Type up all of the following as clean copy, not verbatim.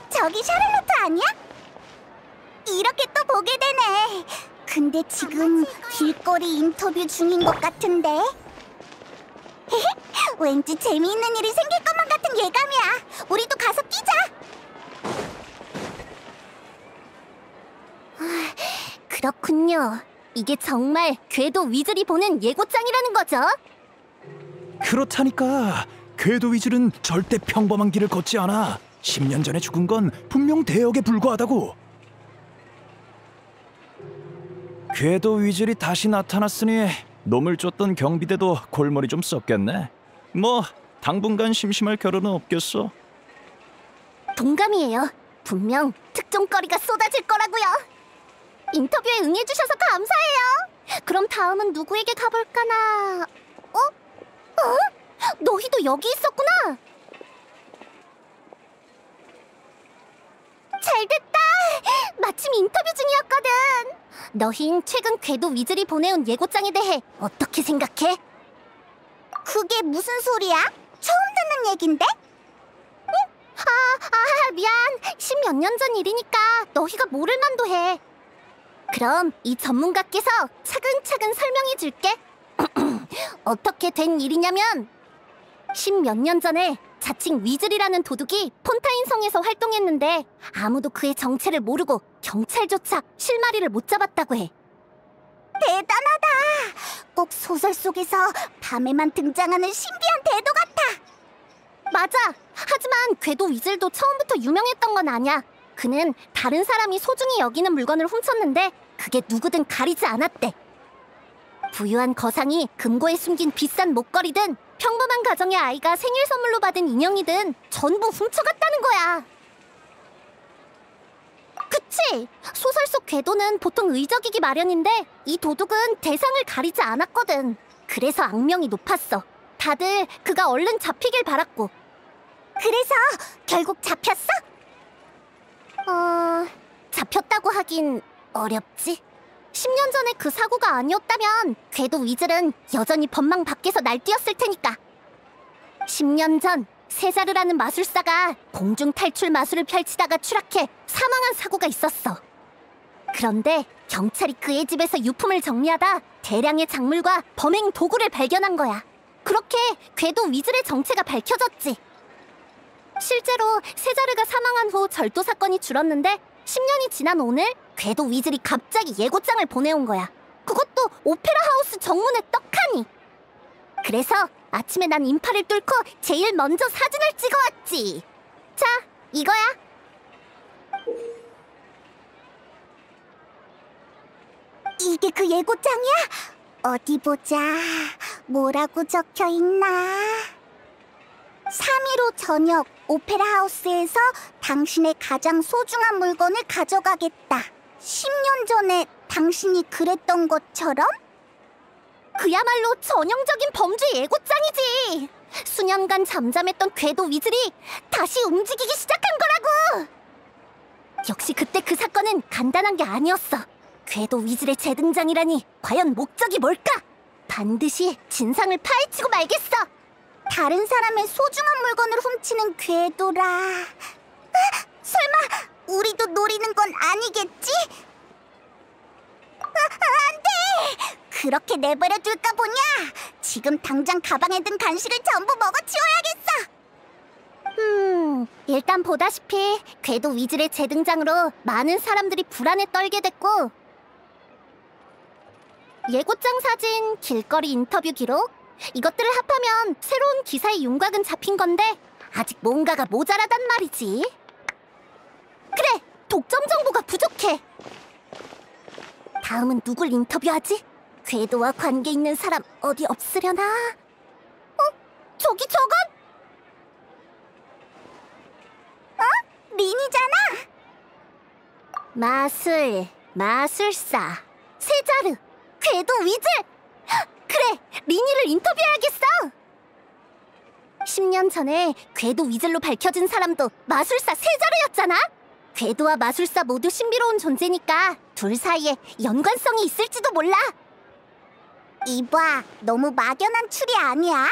저기 샤를로트 아니야? 이렇게 또 보게 되네. 근데 지금 길거리 인터뷰 중인 것 같은데. 왠지 재미있는 일이 생길 것만 같은 예감이야. 우리도 가서 뛰자. 그렇군요. 이게 정말 궤도 위즐이 보낸 예고장이라는 거죠? 그렇다니까. 궤도 위즐은 절대 평범한 길을 걷지 않아. 10년 전에 죽은 건 분명 대역에 불과하다고. 궤도 위즐이 다시 나타났으니 놈을 쫓던 경비대도 골머리 좀 썼겠네. 뭐 당분간 심심할 겨를은 없겠어. 동감이에요. 분명 특종거리가 쏟아질 거라고요. 인터뷰에 응해주셔서 감사해요. 그럼 다음은 누구에게 가볼까나? 너희도 여기 있었구나. 잘됐다. 마침 인터뷰 중이었거든. 너흰 최근 궤도 위즐이 보내온 예고장에 대해 어떻게 생각해? 그게 무슨 소리야? 처음 듣는 얘긴데? 미안. 10몇 년 전 일이니까 너희가 모를 만도 해. 그럼 이 전문가께서 차근차근 설명해 줄게. 어떻게 된 일이냐면 10몇 년 전에 자칭 위즐이라는 도둑이 폰타인 성에서 활동했는데 아무도 그의 정체를 모르고 경찰조차 실마리를 못 잡았다고 해. 대단하다. 꼭 소설 속에서 밤에만 등장하는 신비한 대도 같아. 맞아. 하지만 궤도 위즐도 처음부터 유명했던 건 아니야. 그는 다른 사람이 소중히 여기는 물건을 훔쳤는데 그게 누구든 가리지 않았대. 부유한 거상이 금고에 숨긴 비싼 목걸이든 평범한 가정의 아이가 생일 선물로 받은 인형이든 전부 훔쳐갔다는 거야. 그치? 소설 속 궤도는 보통 의적이기 마련인데 이 도둑은 대상을 가리지 않았거든. 그래서 악명이 높았어. 다들 그가 얼른 잡히길 바랐고. 그래서 결국 잡혔어? 잡혔다고 하긴 어렵지. 10년 전에 그 사고가 아니었다면 궤도 위즐은 여전히 법망 밖에서 날뛰었을 테니까. 10년 전 세자르라는 마술사가 공중 탈출 마술을 펼치다가 추락해 사망한 사고가 있었어. 그런데 경찰이 그의 집에서 유품을 정리하다 대량의 작물과 범행 도구를 발견한 거야. 그렇게 궤도 위즐의 정체가 밝혀졌지. 실제로 세자르가 사망한 후 절도 사건이 줄었는데 10년이 지난 오늘 궤도 위즐이 갑자기 예고장을 보내온 거야. 그것도 오페라 하우스 정문에 떡하니. 그래서 아침에 난 인파를 뚫고 제일 먼저 사진을 찍어왔지. 자, 이거야. 이게 그 예고장이야? 어디 보자. 뭐라고 적혀 있나? 3.15 저녁 오페라 하우스에서 당신의 가장 소중한 물건을 가져가겠다. 10년 전에 당신이 그랬던 것처럼? 그야말로 전형적인 범죄 예고장이지. 수년간 잠잠했던 궤도 위즐이 다시 움직이기 시작한 거라고. 역시 그때 그 사건은 간단한 게 아니었어. 궤도 위즐의 재등장이라니 과연 목적이 뭘까? 반드시 진상을 파헤치고 말겠어. 다른 사람의 소중한 물건을 훔치는 궤도라. 설마 우리도 노리는 건 아니겠지? 안 돼! 그렇게 내버려 둘까 보냐? 지금 당장 가방에 든 간식을 전부 먹어치워야겠어. 일단 보다시피 궤도 위즐의 재등장으로 많은 사람들이 불안에 떨게 됐고, 예고장 사진, 길거리 인터뷰 기록, 이것들을 합하면 새로운 기사의 윤곽은 잡힌 건데 아직 뭔가가 모자라단 말이지. 그래! 독점 정보가 부족해! 다음은 누굴 인터뷰하지? 궤도와 관계 있는 사람 어디 없으려나? 저기 저건? 린이잖아! 마술, 마술사, 세자르, 궤도 위즐! 그래, 리니를 인터뷰해야겠어! 10년 전에 궤도 위즐로 밝혀진 사람도 마술사 세자르였잖아? 궤도와 마술사 모두 신비로운 존재니까 둘 사이에 연관성이 있을지도 몰라. 이봐, 너무 막연한 추리 아니야?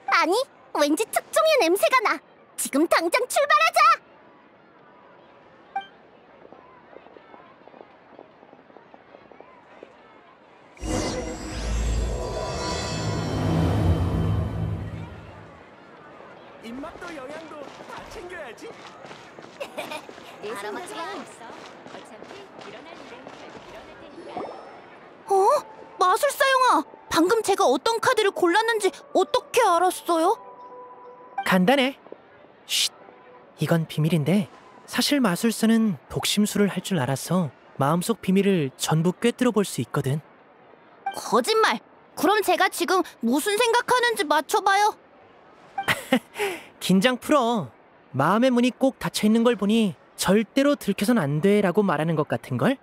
아니, 왠지 특종의 냄새가 나. 지금 당장 출발하자! 입맛도 영양도 다 챙겨야지. 알아맞지 마. 어차피 일어날 일은 결국 일어날 테니까. 어? 마술사영아! 방금 제가 어떤 카드를 골랐는지 어떻게 알았어요? 간단해. 쉿. 이건 비밀인데 사실 마술사는 독심술을 할 줄 알아서 마음속 비밀을 전부 꿰뚫어 볼 수 있거든. 거짓말! 그럼 제가 지금 무슨 생각하는지 맞춰봐요. 긴장 풀어. 마음의 문이 꼭 닫혀 있는 걸 보니 절대로 들켜선 안 돼라고 말하는 것 같은걸?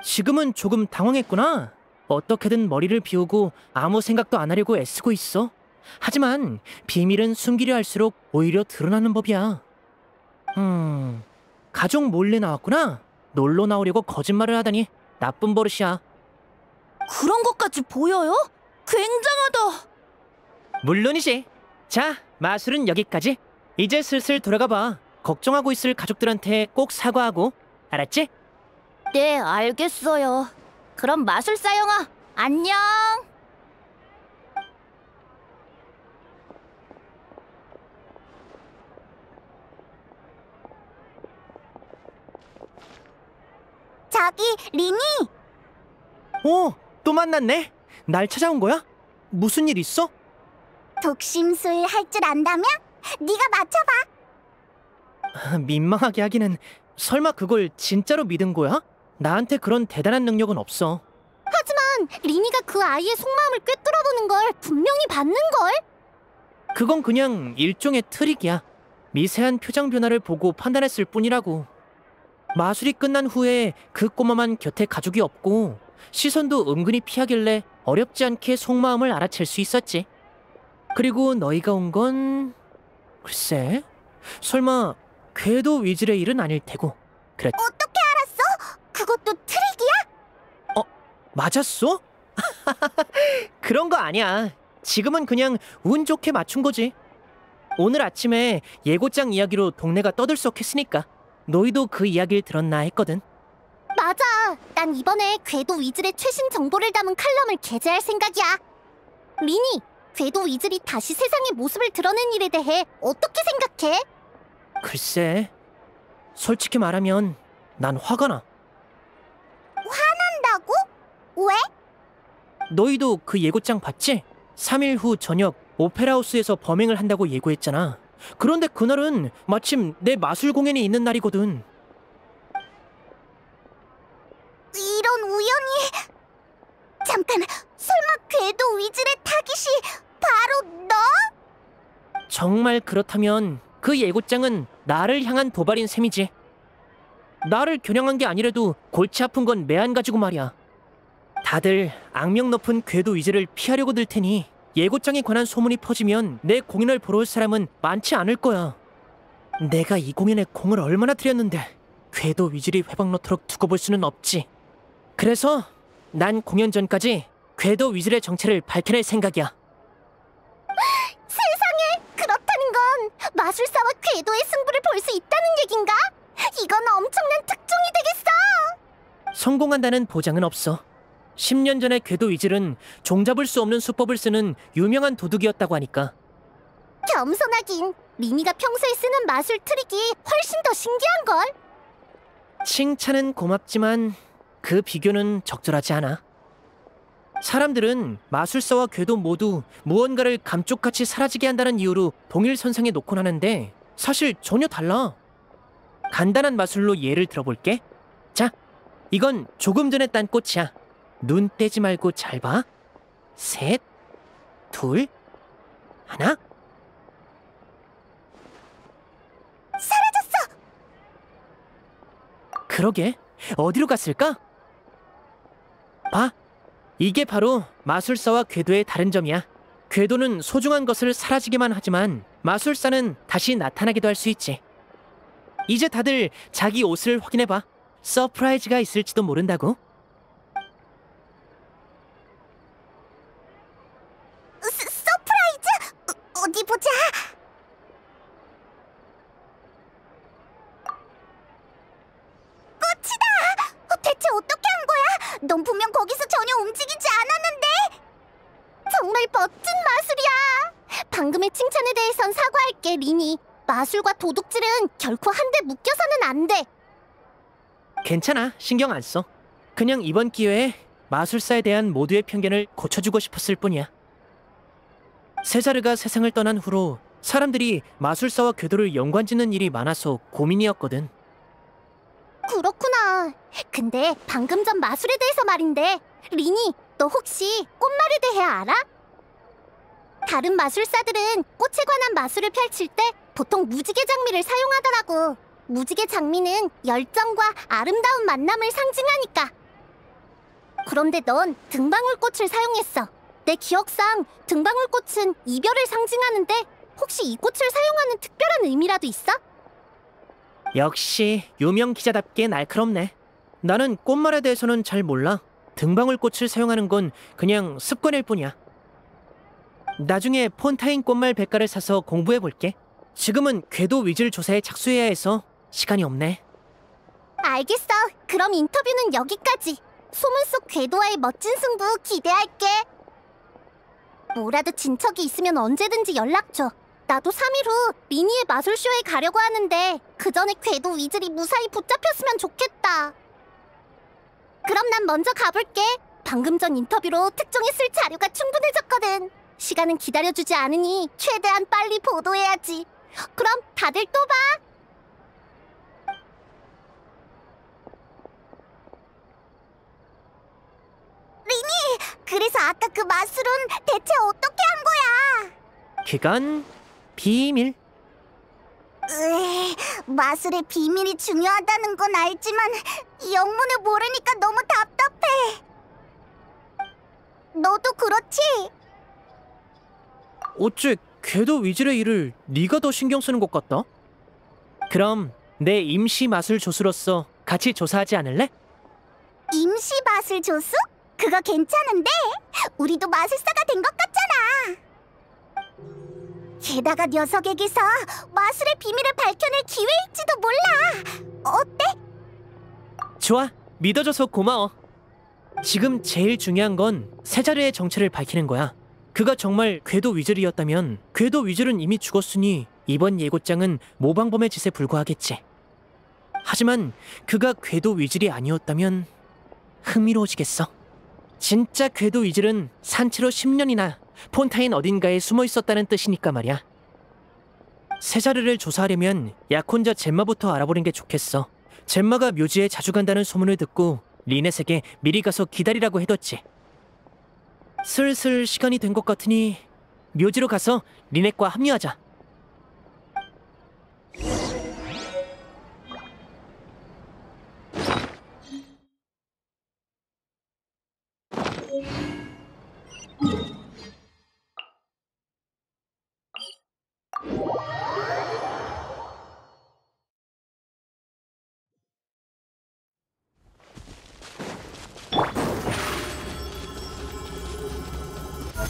지금은 조금 당황했구나. 어떻게든 머리를 비우고 아무 생각도 안 하려고 애쓰고 있어. 하지만 비밀은 숨기려 할수록 오히려 드러나는 법이야. 가족 몰래 나왔구나. 놀러 나오려고 거짓말을 하다니 나쁜 버릇이야. 그런 것까지 보여요? 굉장하다! 물론이지. 자, 마술은 여기까지. 이제 슬슬 돌아가 봐. 걱정하고 있을 가족들한테 꼭 사과하고. 알았지? 네, 알겠어요. 그럼 마술사영아, 안녕! 저기, 리니! 또 만났네. 날 찾아온 거야? 무슨 일 있어? 독심술 할 줄 안다면? 네가 맞춰봐! 민망하게 하기는. 설마 그걸 진짜로 믿은 거야? 나한테 그런 대단한 능력은 없어. 하지만 리니가 그 아이의 속마음을 꿰뚫어보는 걸 분명히 봤는걸? 그건 그냥 일종의 트릭이야. 미세한 표정 변화를 보고 판단했을 뿐이라고. 마술이 끝난 후에 그 꼬마만 곁에 가족이 없고 시선도 은근히 피하길래 어렵지 않게 속마음을 알아챌 수 있었지. 그리고 너희가 온 건... 글쎄... 설마 궤도 위즐의 일은 아닐 테고. 그렇... 어떻게 알았어? 그것도 트릭이야? 맞았어? 그런 거 아니야. 지금은 그냥 운 좋게 맞춘 거지. 오늘 아침에 예고장 이야기로 동네가 떠들썩했으니까 너희도 그 이야기를 들었나 했거든. 맞아. 난 이번에 궤도 위즐의 최신 정보를 담은 칼럼을 게재할 생각이야. 리니, 궤도 위즐이 다시 세상의 모습을 드러낸 일에 대해 어떻게 생각해? 글쎄... 솔직히 말하면 난 화가 나. 한다고? 왜? 너희도 그 예고장 봤지? 3일 후 저녁 오페라하우스에서 범행을 한다고 예고했잖아. 그런데 그날은 마침 내 마술 공연이 있는 날이거든. 이런 우연이... 잠깐, 설마 궤도 위즐의 타깃이 바로 너? 정말 그렇다면 그 예고장은 나를 향한 도발인 셈이지. 나를 겨냥한 게 아니라도 골치 아픈 건 매한가지고 말이야. 다들 악명 높은 궤도 위즐을 피하려고 들 테니 예고장에 관한 소문이 퍼지면 내 공연을 보러 올 사람은 많지 않을 거야. 내가 이 공연에 공을 얼마나 들였는데 궤도 위즐이 회방 놓도록 두고 볼 수는 없지. 그래서 난 공연 전까지 궤도 위즐의 정체를 밝혀낼 생각이야. 세상에, 그렇다는 건 마술사와 궤도의 승부를 볼 수 있다는 얘긴가? 이건 엄청난 특종이 되겠어! 성공한다는 보장은 없어. 10년 전에 궤도 위즐은 종잡을 수 없는 수법을 쓰는 유명한 도둑이었다고 하니까. 겸손하긴, 리니가 평소에 쓰는 마술 트릭이 훨씬 더 신기한걸? 칭찬은 고맙지만 그 비교는 적절하지 않아. 사람들은 마술사와 궤도 모두 무언가를 감쪽같이 사라지게 한다는 이유로 동일 선상에 놓곤 하는데 사실 전혀 달라. 간단한 마술로 예를 들어볼게. 자, 이건 조금 전에 딴 꽃이야. 눈 떼지 말고 잘 봐. 셋, 둘, 하나. 설마 그러게, 어디로 갔을까? 봐, 이게 바로 마술사와 궤도의 다른 점이야. 궤도는 소중한 것을 사라지게만 하지만 마술사는 다시 나타나기도 할 수 있지. 이제 다들 자기 옷을 확인해봐. 서프라이즈가 있을지도 모른다고. 서프라이즈? 어디 보자. 꽃이다! 대체 어떻게 한 거야? 넌 분명 거기서 전혀 움직이지 않았는데? 정말 멋진 마술이야! 방금의 칭찬에 대해선 사과할게, 리니. 마술과 도둑질은 결코 한데 묶여서는 안 돼. 괜찮아, 신경 안 써. 그냥 이번 기회에 마술사에 대한 모두의 편견을 고쳐주고 싶었을 뿐이야. 세자르가 세상을 떠난 후로 사람들이 마술사와 궤도를 연관짓는 일이 많아서 고민이었거든. 그렇구나. 근데 방금 전 마술에 대해서 말인데, 리니, 너 혹시 꽃말에 대해 알아? 다른 마술사들은 꽃에 관한 마술을 펼칠 때 보통 무지개 장미를 사용하더라고. 무지개 장미는 열정과 아름다운 만남을 상징하니까. 그런데 넌 등방울꽃을 사용했어. 내 기억상 등방울꽃은 이별을 상징하는데 혹시 이 꽃을 사용하는 특별한 의미라도 있어? 역시 유명 기자답게 날카롭네. 나는 꽃말에 대해서는 잘 몰라. 등방울꽃을 사용하는 건 그냥 습관일 뿐이야. 나중에 폰타인 꽃말 백과를 사서 공부해볼게. 지금은 궤도 위즐 조사에 착수해야 해서 시간이 없네. 알겠어. 그럼 인터뷰는 여기까지. 소문 속 궤도와의 멋진 승부 기대할게. 뭐라도 진척이 있으면 언제든지 연락줘. 나도 3일 후 리니의 마술쇼에 가려고 하는데 그 전에 궤도 위즐이 무사히 붙잡혔으면 좋겠다. 그럼 난 먼저 가볼게. 방금 전 인터뷰로 특종했을 자료가 충분해졌거든. 시간은 기다려주지 않으니 최대한 빨리 보도해야지. 그럼 다들 또 봐. 리니, 그래서 아까 그 마술은 대체 어떻게 한 거야? 그건 비밀. 마술의 비밀이 중요하다는 건 알지만 영문을 모르니까 너무 답답해. 너도 그렇지? 어째 궤도 위즐의 일을 네가 더 신경 쓰는 것 같다? 그럼 내 임시 마술 조수로서 같이 조사하지 않을래? 임시 마술 조수? 그거 괜찮은데? 우리도 마술사가 된 것 같잖아. 게다가 녀석에게서 마술의 비밀을 밝혀낼 기회일지도 몰라. 어때? 좋아, 믿어줘서 고마워. 지금 제일 중요한 건 세자르의 정체를 밝히는 거야. 그가 정말 궤도 위즐이었다면 궤도 위즐은 이미 죽었으니 이번 예고장은 모방범의 짓에 불과하겠지. 하지만 그가 궤도 위즐이 아니었다면 흥미로워지겠어. 진짜 궤도 위즐은 산채로 10년이나 폰타인 어딘가에 숨어 있었다는 뜻이니까 말이야. 세자르를 조사하려면 약혼자 젬마부터 알아보는 게 좋겠어. 젬마가 묘지에 자주 간다는 소문을 듣고 리넷에게 미리 가서 기다리라고 해뒀지. 슬슬 시간이 된 것 같으니 묘지로 가서 리넷과 합류하자.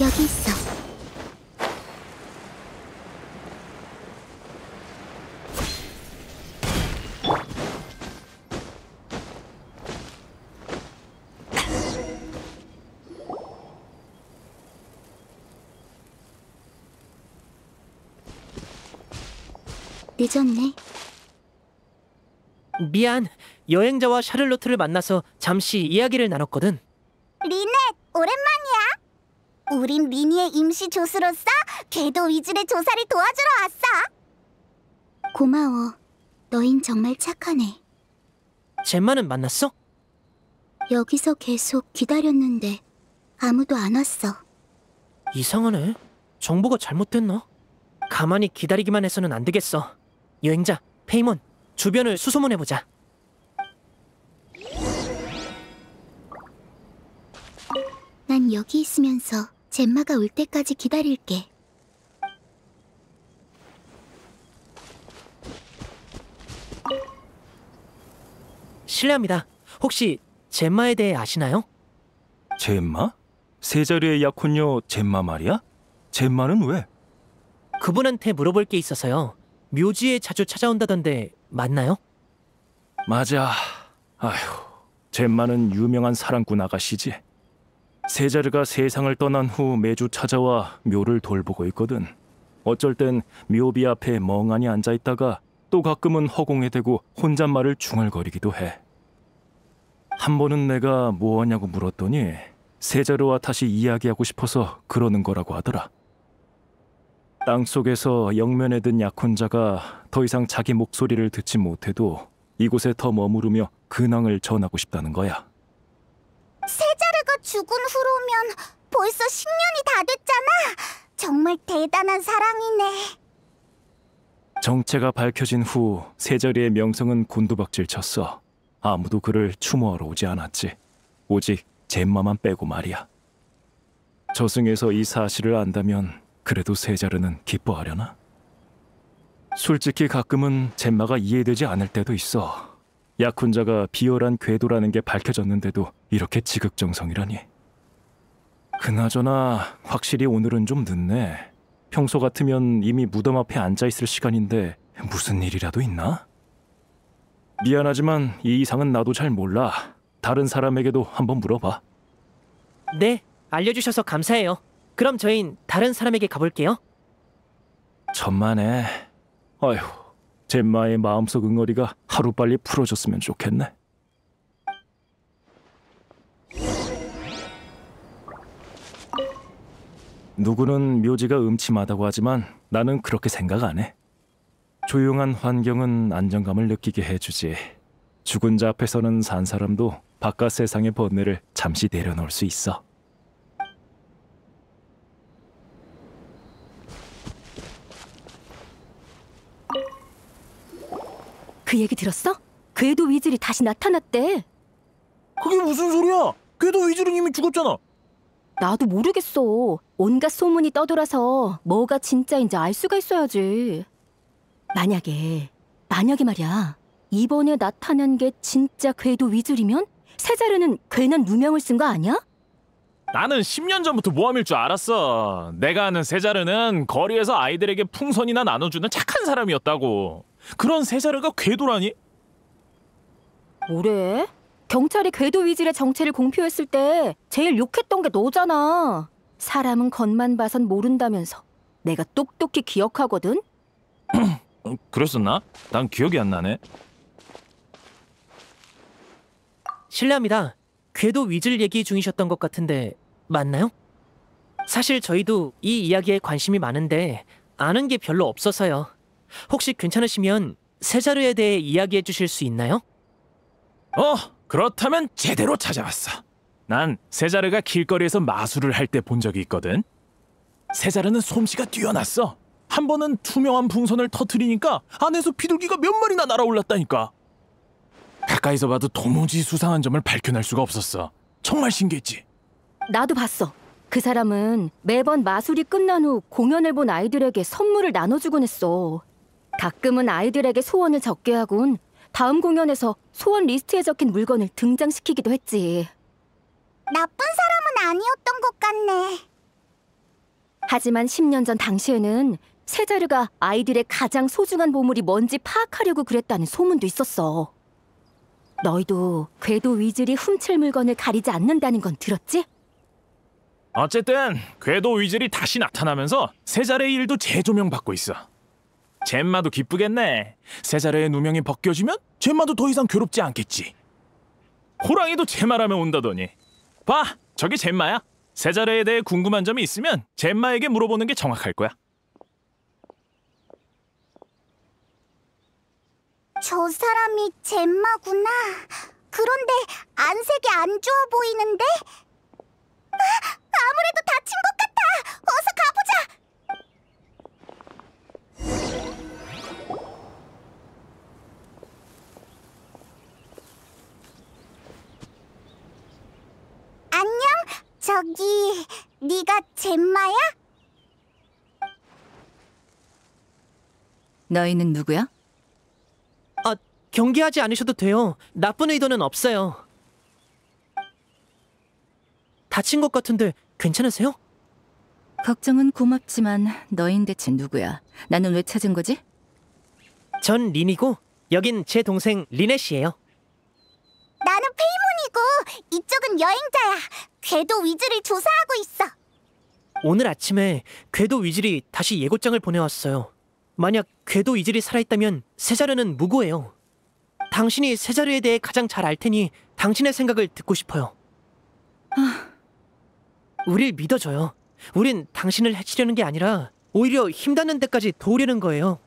여기 있어. 늦었네. 미안, 여행자와 샤를로트를 만나서 잠시 이야기를 나눴거든. 리넷, 오랜만이야. 우린 리니의 임시 조수로서 궤도 위즐의 조사를 도와주러 왔어. 고마워. 너흰 정말 착하네. 젬마는 만났어? 여기서 계속 기다렸는데 아무도 안 왔어. 이상하네. 정보가 잘못됐나? 가만히 기다리기만 해서는 안 되겠어. 여행자, 페이몬, 주변을 수소문해보자. 난 여기 있으면서 젬마가 올 때까지 기다릴게. 실례합니다. 혹시 젬마에 대해 아시나요? 젬마? 세 자리의 약혼녀 젬마 말이야? 젬마는 왜? 그분한테 물어볼 게 있어서요. 묘지에 자주 찾아온다던데 맞나요? 맞아. 아휴, 젬마는 유명한 사랑꾼 아가씨지. 세자르가 세상을 떠난 후 매주 찾아와 묘를 돌보고 있거든. 어쩔 땐 묘비 앞에 멍하니 앉아있다가 또 가끔은 허공에 대고 혼잣말을 중얼거리기도 해. 한 번은 내가 뭐하냐고 물었더니 세자르와 다시 이야기하고 싶어서 그러는 거라고 하더라. 땅속에서 영면에 든 약혼자가 더 이상 자기 목소리를 듣지 못해도 이곳에 더 머무르며 근황을 전하고 싶다는 거야. 세자르가 죽은 후로면 벌써 10년이 다 됐잖아. 정말 대단한 사랑이네. 정체가 밝혀진 후 세자리의 명성은 곤두박질 쳤어. 아무도 그를 추모하러 오지 않았지. 오직 젬마만 빼고 말이야. 저승에서 이 사실을 안다면 그래도 세자르는 기뻐하려나? 솔직히 가끔은 젬마가 이해되지 않을 때도 있어. 약혼자가 비열한 궤도라는 게 밝혀졌는데도 이렇게 지극정성이라니. 그나저나 확실히 오늘은 좀 늦네. 평소 같으면 이미 무덤 앞에 앉아있을 시간인데 무슨 일이라도 있나? 미안하지만 이 이상은 나도 잘 몰라. 다른 사람에게도 한번 물어봐. 네, 알려주셔서 감사해요. 그럼 저흰 다른 사람에게 가볼게요. 천만에. 아휴, 젬마의 마음속 응어리가 하루빨리 풀어졌으면 좋겠네. 누구는 묘지가 음침하다고 하지만 나는 그렇게 생각 안 해. 조용한 환경은 안정감을 느끼게 해주지. 죽은 자 앞에서는 산 사람도 바깥 세상의 번뇌를 잠시 내려놓을 수 있어. 그 얘기 들었어? 궤도 위즐이 다시 나타났대. 그게 무슨 소리야? 궤도 위즐은 이미 죽었잖아. 나도 모르겠어. 온갖 소문이 떠돌아서 뭐가 진짜인지 알 수가 있어야지. 만약에 말이야. 이번에 나타난 게 진짜 궤도 위즐이면 세자르는 괜한 누명을 쓴 거 아니야? 나는 10년 전부터 모함일 줄 알았어. 내가 아는 세자르는 거리에서 아이들에게 풍선이나 나눠주는 착한 사람이었다고. 그런 세자르가 궤도라니? 뭐래? 경찰이 궤도 위즐의 정체를 공표했을 때 제일 욕했던 게 너잖아. 사람은 겉만 봐선 모른다면서. 내가 똑똑히 기억하거든. 그랬었나? 난 기억이 안 나네. 실례합니다. 궤도 위즐 얘기 중이셨던 것 같은데 맞나요? 사실 저희도 이 이야기에 관심이 많은데 아는 게 별로 없어서요. 혹시 괜찮으시면 세자르에 대해 이야기해 주실 수 있나요? 그렇다면 제대로 찾아왔어. 난 세자르가 길거리에서 마술을 할 때 본 적이 있거든. 세자르는 솜씨가 뛰어났어. 한 번은 투명한 풍선을 터뜨리니까 안에서 비둘기가 몇 마리나 날아올랐다니까. 가까이서 봐도 도무지 수상한 점을 밝혀낼 수가 없었어. 정말 신기했지? 나도 봤어. 그 사람은 매번 마술이 끝난 후 공연을 본 아이들에게 선물을 나눠주곤 했어. 가끔은 아이들에게 소원을 적게 하곤 다음 공연에서 소원 리스트에 적힌 물건을 등장시키기도 했지. 나쁜 사람은 아니었던 것 같네. 하지만 10년 전 당시에는 세자르가 아이들의 가장 소중한 보물이 뭔지 파악하려고 그랬다는 소문도 있었어. 너희도 궤도 위즐이 훔칠 물건을 가리지 않는다는 건 들었지? 어쨌든 궤도 위즐이 다시 나타나면서 세자르의 일도 재조명받고 있어. 젬마도 기쁘겠네. 세자르의 누명이 벗겨지면 젬마도 더 이상 괴롭지 않겠지. 호랑이도 제 말하면 온다더니. 봐, 저기 젬마야. 세자르에 대해 궁금한 점이 있으면 젬마에게 물어보는 게 정확할 거야. 저 사람이 젬마구나. 그런데 안색이 안 좋아 보이는데? 아무래도 다친 것 같아. 어서 가보자. 안녕. 저 저기, 네가 젬마야? 너희는 누구야? 아, 경계하지 않으셔도 돼요. 나쁜 의도는 없어요. 다친 것 같은데 괜찮으세요? 걱정은 고맙지만 너흰 대체 누구야? 나는 왜 찾은 거지? 전 린이고 여긴 제 동생 리넷이에요. 나는 페이몬이고 이쪽은 여행자야. 궤도 위즈를 조사하고 있어. 오늘 아침에 궤도 위즐이 다시 예고장을 보내왔어요. 만약 궤도 위즐이 살아있다면 세자르는 무고해요. 당신이 세자르에 대해 가장 잘 알 테니 당신의 생각을 듣고 싶어요. 우릴 믿어줘요. 우린 당신을 해치려는 게 아니라 오히려 힘닿는 데까지 도우려는 거예요.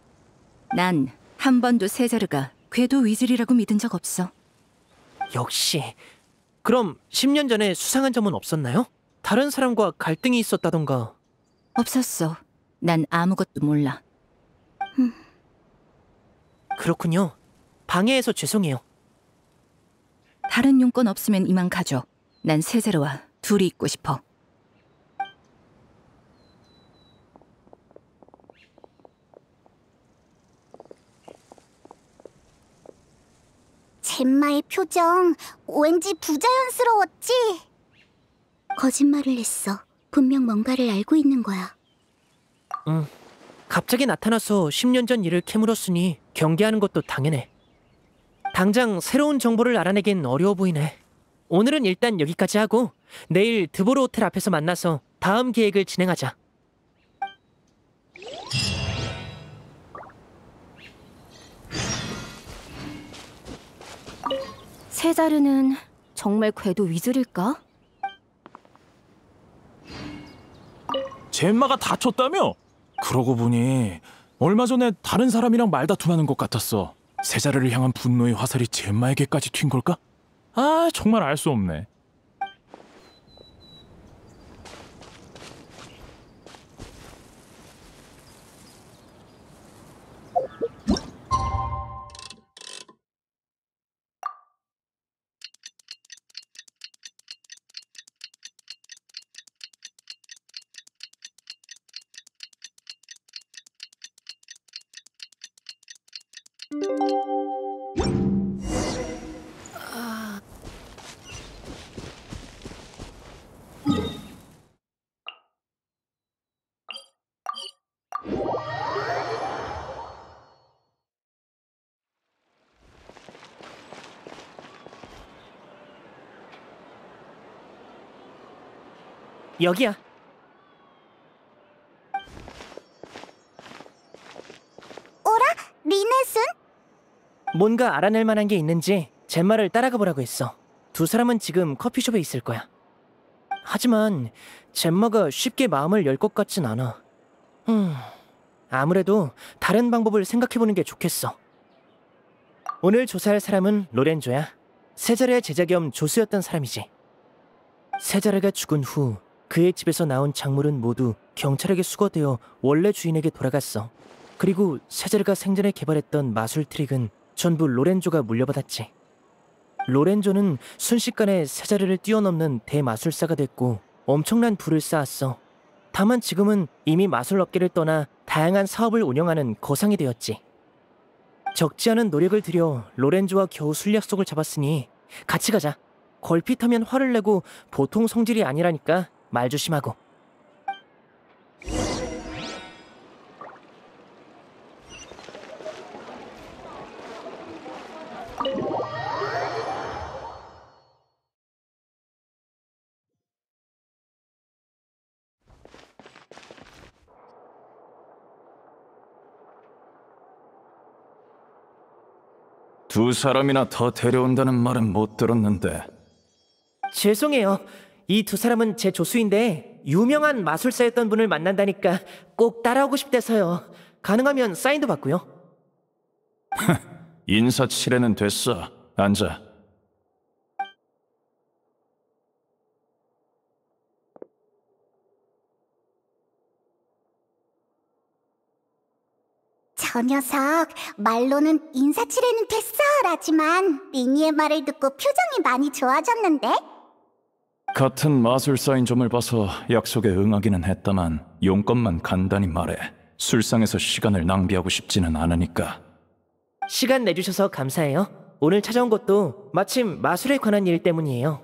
난 한 번도 세자르가 궤도 위즐이라고 믿은 적 없어. 역시. 그럼 10년 전에 수상한 점은 없었나요? 다른 사람과 갈등이 있었다던가. 없었어. 난 아무것도 몰라. 그렇군요. 방해해서 죄송해요. 다른 용건 없으면 이만 가져. 난 세자르와 둘이 있고 싶어. 젬마의 표정 왠지 부자연스러웠지? 거짓말을 했어. 분명 뭔가를 알고 있는 거야. 갑자기 나타나서 10년 전 일을 캐물었으니 경계하는 것도 당연해. 당장 새로운 정보를 알아내긴 어려워 보이네. 오늘은 일단 여기까지 하고 내일 드보르 호텔 앞에서 만나서 다음 계획을 진행하자. 세자르는 정말 궤도 위즐일까? 젬마가 다쳤다며? 그러고 보니 얼마 전에 다른 사람이랑 말다툼하는 것 같았어. 세자르를 향한 분노의 화살이 젬마에게까지 튄 걸까? 아, 정말 알 수 없네. 여기야. 리넷은? 뭔가 알아낼 만한 게 있는지 젬마를 따라가 보라고 했어. 두 사람은 지금 커피숍에 있을 거야. 하지만 젬마가 쉽게 마음을 열 것 같진 않아. 아무래도 다른 방법을 생각해보는 게 좋겠어. 오늘 조사할 사람은 로렌조야. 세자르의 제자 겸 조수였던 사람이지. 세자르가 죽은 후 그의 집에서 나온 작물은 모두 경찰에게 수거되어 원래 주인에게 돌아갔어. 그리고 세자르가 생전에 개발했던 마술 트릭은 전부 로렌조가 물려받았지. 로렌조는 순식간에 세자르를 뛰어넘는 대마술사가 됐고 엄청난 부를 쌓았어. 다만 지금은 이미 마술 업계를 떠나 다양한 사업을 운영하는 거상이 되었지. 적지 않은 노력을 들여 로렌조와 겨우 술 약속을 잡았으니 같이 가자. 걸핏하면 화를 내고 보통 성질이 아니라니까 말 조심하고. 두 사람이나 더 데려온다는 말은 못 들었는데. 죄송해요. 이 두 사람은 제 조수인데 유명한 마술사였던 분을 만난다니까 꼭 따라오고 싶대서요. 가능하면 사인도 받고요. 인사치레는 됐어. 앉아. 저 녀석 말로는 인사치레는 됐어 라지만 리니의 말을 듣고 표정이 많이 좋아졌는데? 같은 마술사인 점을 봐서 약속에 응하기는 했다만 용건만 간단히 말해. 술상에서 시간을 낭비하고 싶지는 않으니까. 시간 내주셔서 감사해요. 오늘 찾아온 것도 마침 마술에 관한 일 때문이에요.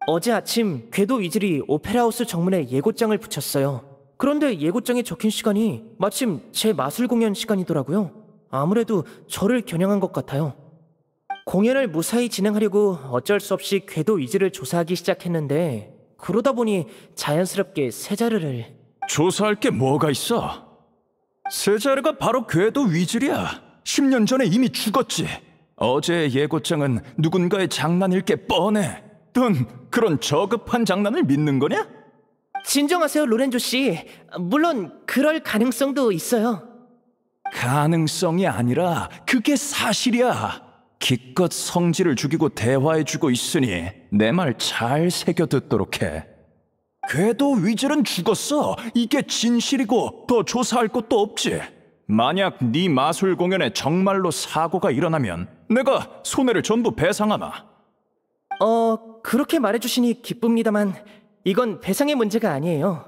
어제 아침 궤도 위즐이 오페라하우스 정문에 예고장을 붙였어요. 그런데 예고장에 적힌 시간이 마침 제 마술 공연 시간이더라고요. 아무래도 저를 겨냥한 것 같아요. 공연을 무사히 진행하려고 어쩔 수 없이 궤도 위즐을 조사하기 시작했는데 그러다 보니 자연스럽게 세자르를... 조사할 게 뭐가 있어? 세자르가 바로 궤도 위즐이야. 10년 전에 이미 죽었지. 어제의 예고장은 누군가의 장난일 게 뻔해. 넌 그런 저급한 장난을 믿는 거냐? 진정하세요, 로렌조 씨. 물론 그럴 가능성도 있어요. 가능성이 아니라 그게 사실이야. 기껏 성질을 죽이고 대화해주고 있으니 내 말 잘 새겨듣도록 해. 궤도 위즐은 죽었어. 이게 진실이고 더 조사할 것도 없지. 만약 네 마술 공연에 정말로 사고가 일어나면 내가 손해를 전부 배상하마. 그렇게 말해주시니 기쁩니다만 이건 배상의 문제가 아니에요.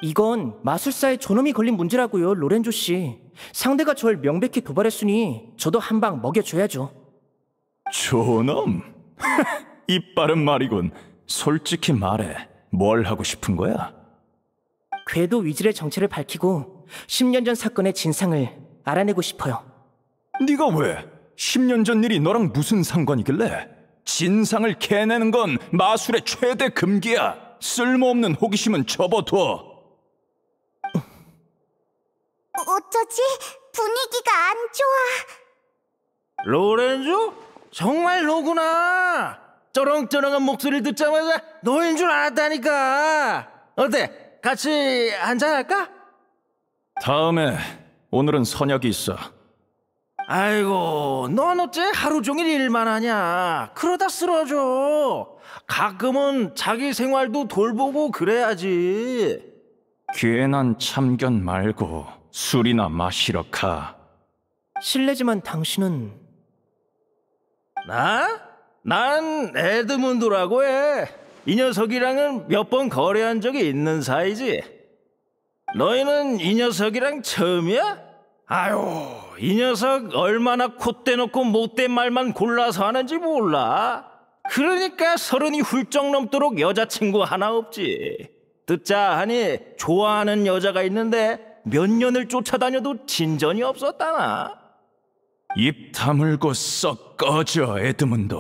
이건 마술사의 존엄이 걸린 문제라고요, 로렌조 씨. 상대가 절 명백히 도발했으니 저도 한 방 먹여줘야죠. 존엄? 이빠른 말이군. 솔직히 말해. 뭘 하고 싶은 거야? 궤도 위즐의 정체를 밝히고 10년 전 사건의 진상을 알아내고 싶어요. 네가 왜? 10년 전 일이 너랑 무슨 상관이길래? 진상을 캐내는 건 마술의 최대 금기야. 쓸모없는 호기심은 접어둬. 어쩌지? 분위기가 안 좋아. 로렌조? 정말 너구나. 쩌렁쩌렁한 목소리를 듣자마자 너인 줄 알았다니까. 어때? 같이 한잔할까? 다음에. 오늘은 선약이 있어. 아이고, 넌 어째 하루 종일 일만 하냐. 그러다 쓰러져. 가끔은 자기 생활도 돌보고 그래야지. 괜한 참견 말고 술이나 마시러 가. 실례지만 당신은... 난 에드문드라고 해. 이 녀석이랑은 몇 번 거래한 적이 있는 사이지. 너희는 이 녀석이랑 처음이야? 아유, 이 녀석 얼마나 콧대 놓고 못된 말만 골라서 하는지 몰라. 그러니까 30이 훌쩍 넘도록 여자친구 하나 없지. 듣자 하니 좋아하는 여자가 있는데 몇 년을 쫓아다녀도 진전이 없었다나. 입 다물고 썩 꺼져, 에드문드.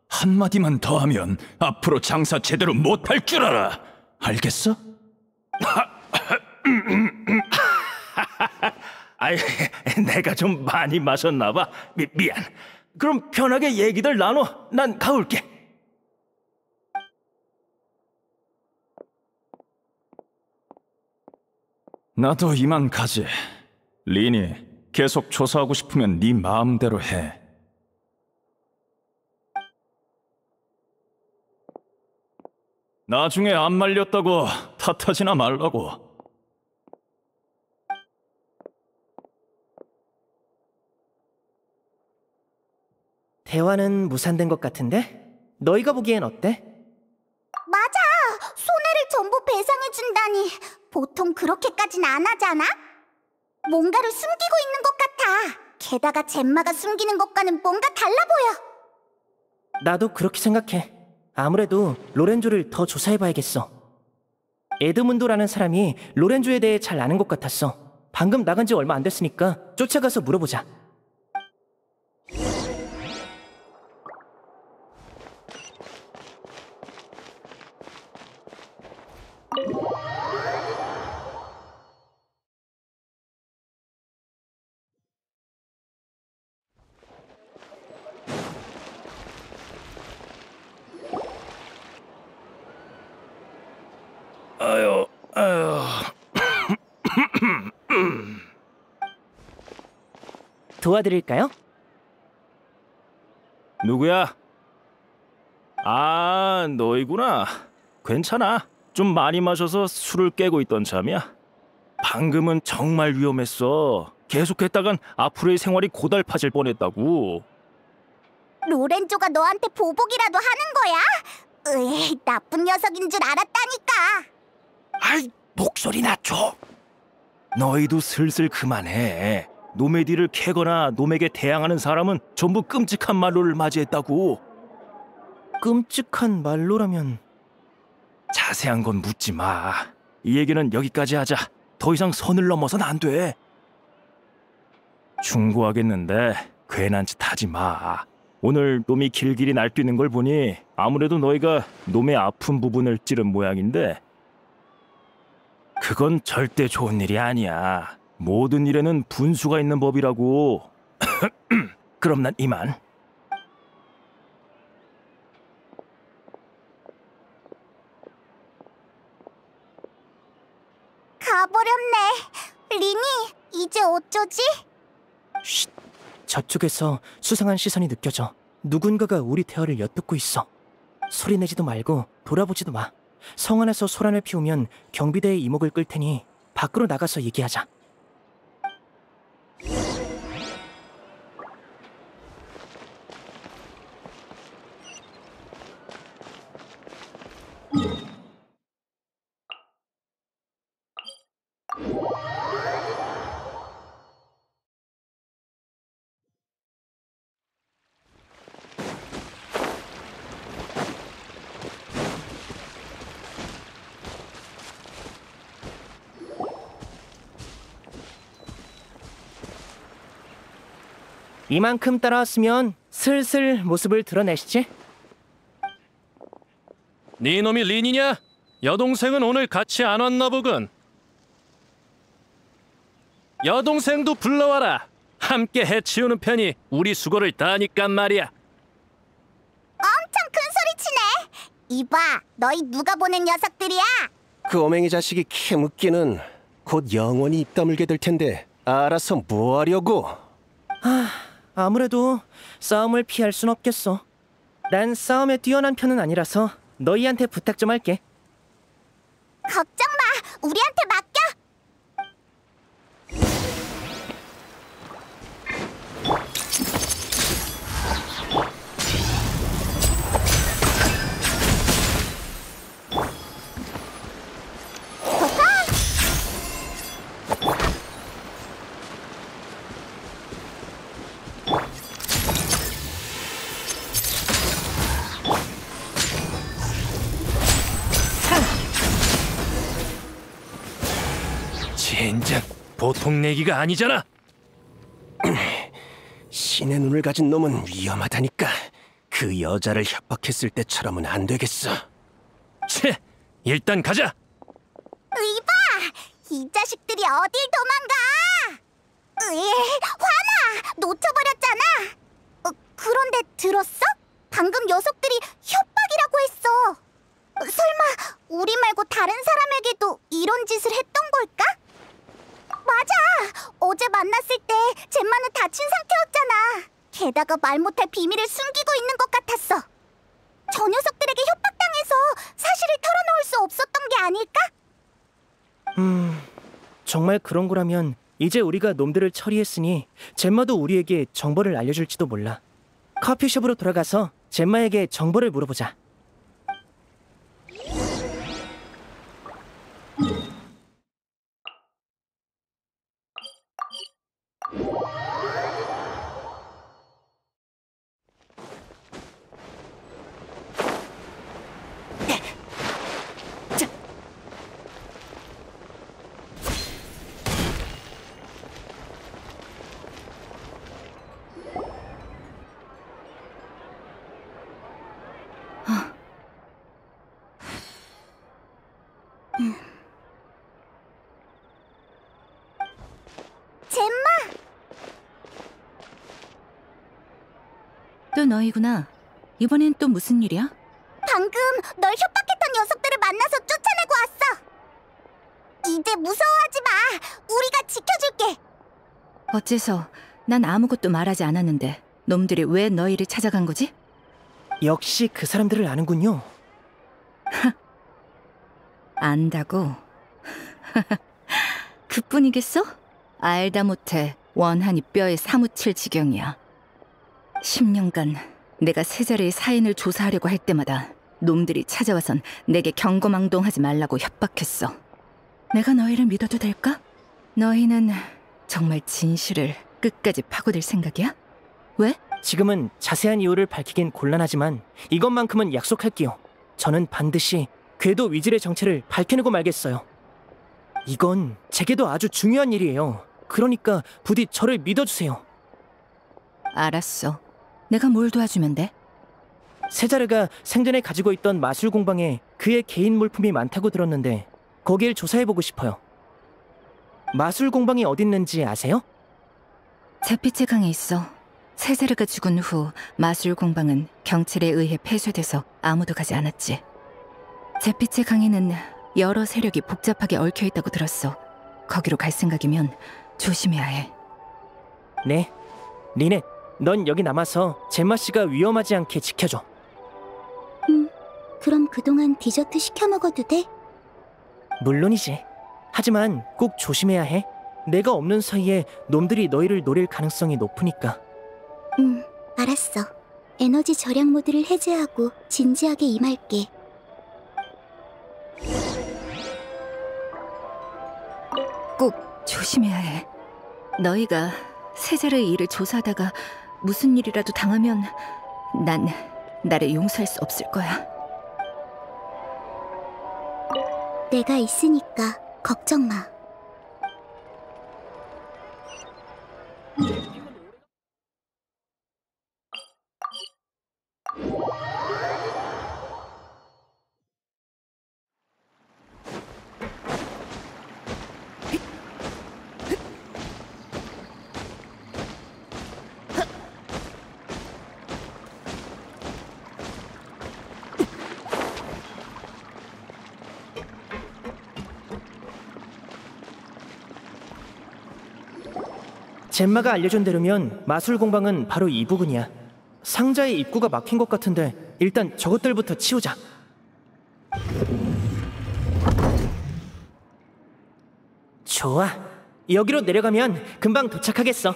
한마디만 더 하면 앞으로 장사 제대로 못할 줄 알아. 알겠어? 아이, 내가 좀 많이 마셨나 봐. 미안. 그럼 편하게 얘기들 나눠. 난 가볼게. 나도 이만 가지. 리니, 계속 조사하고 싶으면 네 마음대로 해. 나중에 안 말렸다고 탓하지나 말라고. 대화는 무산된 것 같은데? 너희가 보기엔 어때? 맞아. 손해를 전부 배상해준다니. 보통 그렇게까진 안 하잖아? 뭔가를 숨기고 있는 것 같아. 게다가 젬마가 숨기는 것과는 뭔가 달라 보여. 나도 그렇게 생각해. 아무래도 로렌조를 더 조사해봐야겠어. 에드문도라는 사람이 로렌조에 대해 잘 아는 것 같았어. 방금 나간 지 얼마 안 됐으니까 쫓아가서 물어보자. 도와드릴까요? 누구야? 아, 너희구나. 괜찮아. 좀 많이 마셔서 술을 깨고 있던 참이야. 방금은 정말 위험했어. 계속했다간 앞으로의 생활이 고달파질 뻔했다고. 로렌조가 너한테 보복이라도 하는 거야? 나쁜 녀석인 줄 알았다니까. 아이, 목소리 낮춰. 너희도 슬슬 그만해. 놈의 뒤를 캐거나 놈에게 대항하는 사람은 전부 끔찍한 말로를 맞이했다고. 끔찍한 말로라면 자세한 건 묻지 마. 이 얘기는 여기까지 하자. 더 이상 선을 넘어선 안 돼. 충고하겠는데 괜한 짓 하지 마. 오늘 놈이 길길이 날뛰는 걸 보니 아무래도 너희가 놈의 아픈 부분을 찌른 모양인데 그건 절대 좋은 일이 아니야. 모든 일에는 분수가 있는 법이라고. 그럼 난 이만. 가버렸네. 리니, 이제 어쩌지? 쉿. 저쪽에서 수상한 시선이 느껴져. 누군가가 우리 대화를 엿듣고 있어. 소리내지도 말고 돌아보지도 마. 성 안에서 소란을 피우면 경비대의 이목을 끌 테니 밖으로 나가서 얘기하자. 이만큼 따라왔으면 슬슬 모습을 드러내시지? 네 놈이 린이냐? 여동생은 오늘 같이 안 왔나 보군. 여동생도 불러와라. 함께 해치우는 편이 우리 수고를 다하니깐 말이야. 엄청 큰 소리 치네. 이봐, 너희 누가 보낸 녀석들이야? 그 오맹이 자식이 캐묻기는 곧 영원히 입 다물게 될 텐데 알아서 뭐 하려고? 아무래도 싸움을 피할 순 없겠어. 난 싸움에 뛰어난 편은 아니라서 너희한테 부탁 좀 할게. 걱정 마, 우리한테 맡겨. 젠장, 보통 내기가 아니잖아. 신의 눈을 가진 놈은 위험하다니까. 그 여자를 협박했을 때처럼은 안 되겠어. 채, 일단 가자. 이봐, 이 자식들이 어딜 도망가? 화나, 놓쳐버렸잖아. 그런데 들었어? 방금 녀석들이 협박이라고 했어. 설마 우리 말고 다른 사람에게도 이런 짓을 했던 걸까? 맞아, 어제 만났을 때 젬마는 다친 상태였잖아. 게다가 말 못할 비밀을 숨기고 있는 것 같았어. 저 녀석들에게 협박당해서 사실을 털어놓을 수 없었던 게 아닐까? 정말 그런 거라면 이제 우리가 놈들을 처리했으니 젬마도 우리에게 정보를 알려줄지도 몰라. 커피숍으로 돌아가서 젬마에게 정보를 물어보자. 젬마! 또 너희구나. 이번엔 또 무슨 일이야? 방금 널 협박했던 녀석들을 만나서 쫓아내고 왔어. 이제 무서워하지 마. 우리가 지켜줄게. 어째서 난 아무것도 말하지 않았는데 놈들이 왜 너희를 찾아간 거지? 역시 그 사람들을 아는군요. 안다고? 그뿐이겠어? 알다 못해 원한이 뼈에 사무칠 지경이야. 10년간 내가 세자리의 사인을 조사하려고 할 때마다 놈들이 찾아와선 내게 경거망동하지 말라고 협박했어. 내가 너희를 믿어도 될까? 너희는 정말 진실을 끝까지 파고들 생각이야? 왜? 지금은 자세한 이유를 밝히긴 곤란하지만 이것만큼은 약속할게요. 저는 반드시 궤도 위질의 정체를 밝혀내고 말겠어요. 이건 제게도 아주 중요한 일이에요. 그러니까 부디 저를 믿어주세요. 알았어. 내가 뭘 도와주면 돼? 세자르가 생전에 가지고 있던 마술 공방에 그의 개인 물품이 많다고 들었는데 거길 조사해보고 싶어요. 마술 공방이 어딨는지 아세요? 제피치 강에 있어. 세자르가 죽은 후 마술 공방은 경찰에 의해 폐쇄돼서 아무도 가지 않았지. 제피치 강에는 여러 세력이 복잡하게 얽혀 있다고 들었어. 거기로 갈 생각이면 조심해야 해. 네. 리넷, 넌 여기 남아서 젬마 씨가 위험하지 않게 지켜줘. 그럼 그동안 디저트 시켜 먹어도 돼? 물론이지. 하지만 꼭 조심해야 해. 내가 없는 사이에 놈들이 너희를 노릴 가능성이 높으니까. 알았어. 에너지 절약 모드를 해제하고 진지하게 임할게. 꼭 조심해야 해. 너희가 세자르의 일을 조사하다가 무슨 일이라도 당하면 난 나를 용서할 수 없을 거야. 내가 있으니까 걱정 마. 젬마가 알려준 대로면 마술 공방은 바로 이 부근이야. 상자의 입구가 막힌 것 같은데 일단 저것들부터 치우자. 좋아. 여기로 내려가면 금방 도착하겠어.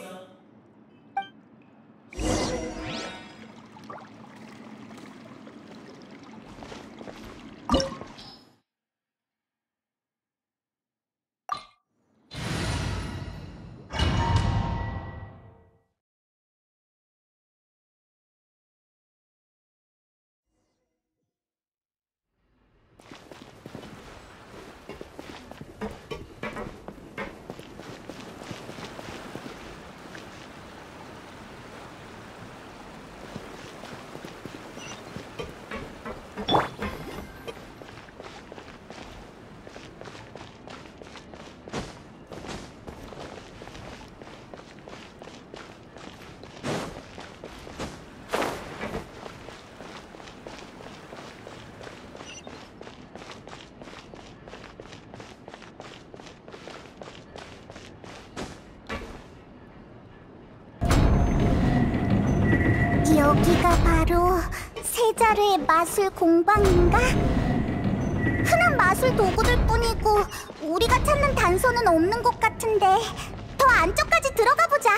여기가 바로 세자르의 마술 공방인가? 흔한 마술 도구들 뿐이고 우리가 찾는 단서는 없는 것 같은데 더 안쪽까지 들어가 보자.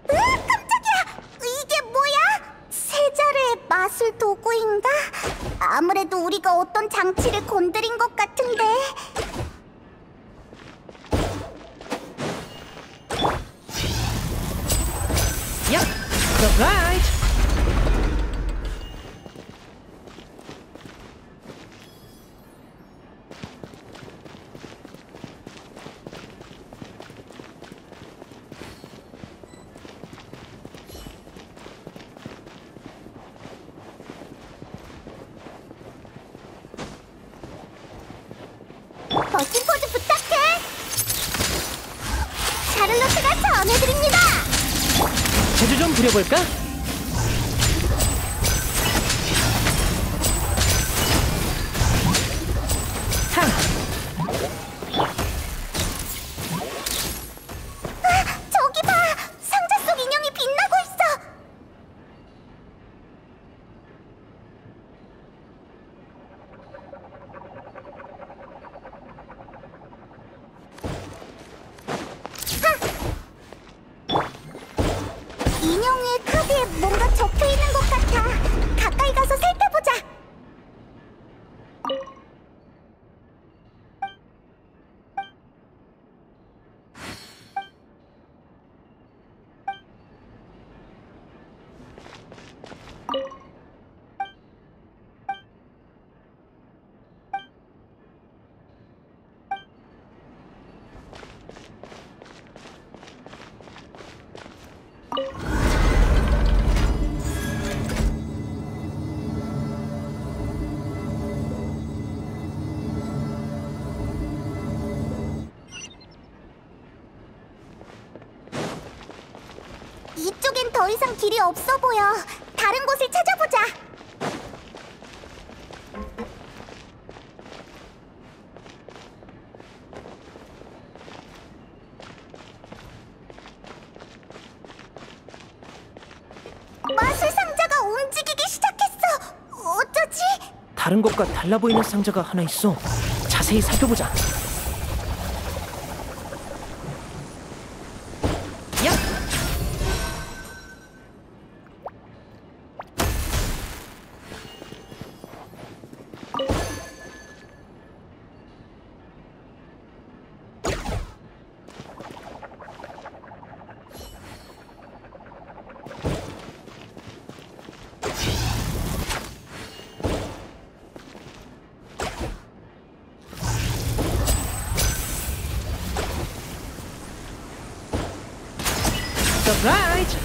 깜짝이야! 이게 뭐야? 세자르의 마술 도구인가? 아무래도 우리가 어떤 장치를 건드린 것 같은데. 야! 서프라이즈! 멋진 포즈 부탁해! 샤를로트가 전해드립니다! 제주 좀 부려볼까? 저기 봐! 상자 속 인형이 빛나고 있어! 박혀 있는 것 같아. 가까이 가서 살펴보자. 이쪽엔 더 이상 길이 없어 보여. 다른 곳을 찾아보자. 마술 상자가 움직이기 시작했어. 어쩌지? 다른 것과 달라 보이는 상자가 하나 있어. 자세히 살펴보자. 야! 서프라이즈!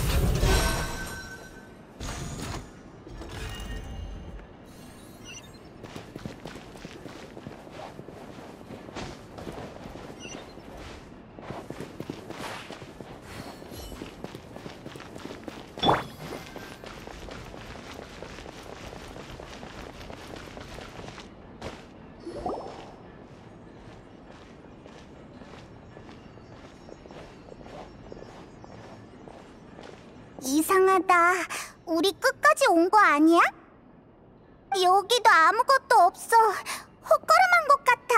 이상하다. 우리 끝까지 온 거 아니야? 여기도 아무것도 없어. 헛걸음한 것 같아.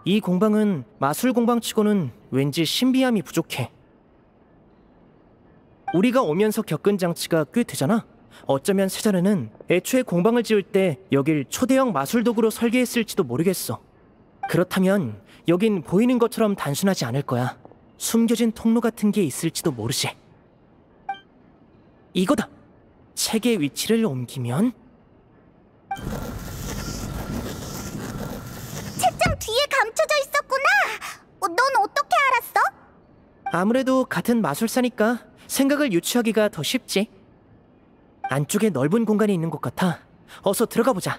이 공방은 마술 공방치고는 왠지 신비함이 부족해. 우리가 오면서 겪은 장치가 꽤 되잖아. 어쩌면 세자르는 애초에 공방을 지을 때 여길 초대형 마술 도구로 설계했을지도 모르겠어. 그렇다면 여긴 보이는 것처럼 단순하지 않을 거야. 숨겨진 통로 같은 게 있을지도 모르지. 이거다! 책의 위치를 옮기면 책장 뒤에 감춰져 있었구나. 넌 어떻게 알았어? 아무래도 같은 마술사니까 생각을 유추하기가 더 쉽지. 안쪽에 넓은 공간이 있는 것 같아. 어서 들어가 보자.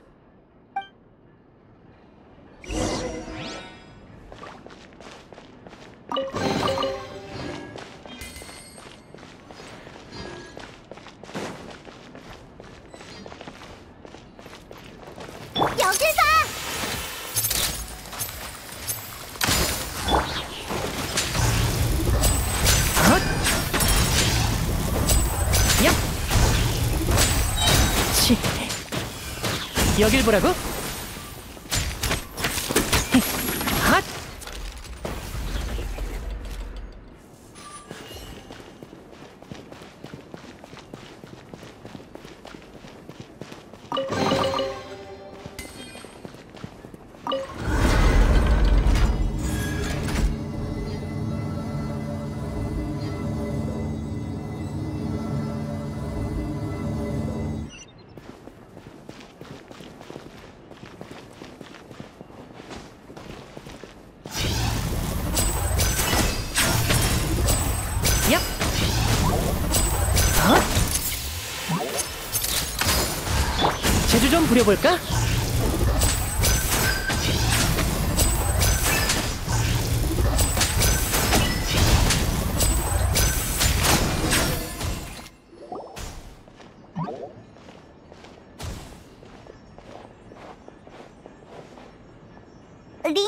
여길 가! 야! 치. 여길 보라고? 핫! 야! 핫! 재주 좀 부려볼까? 리니,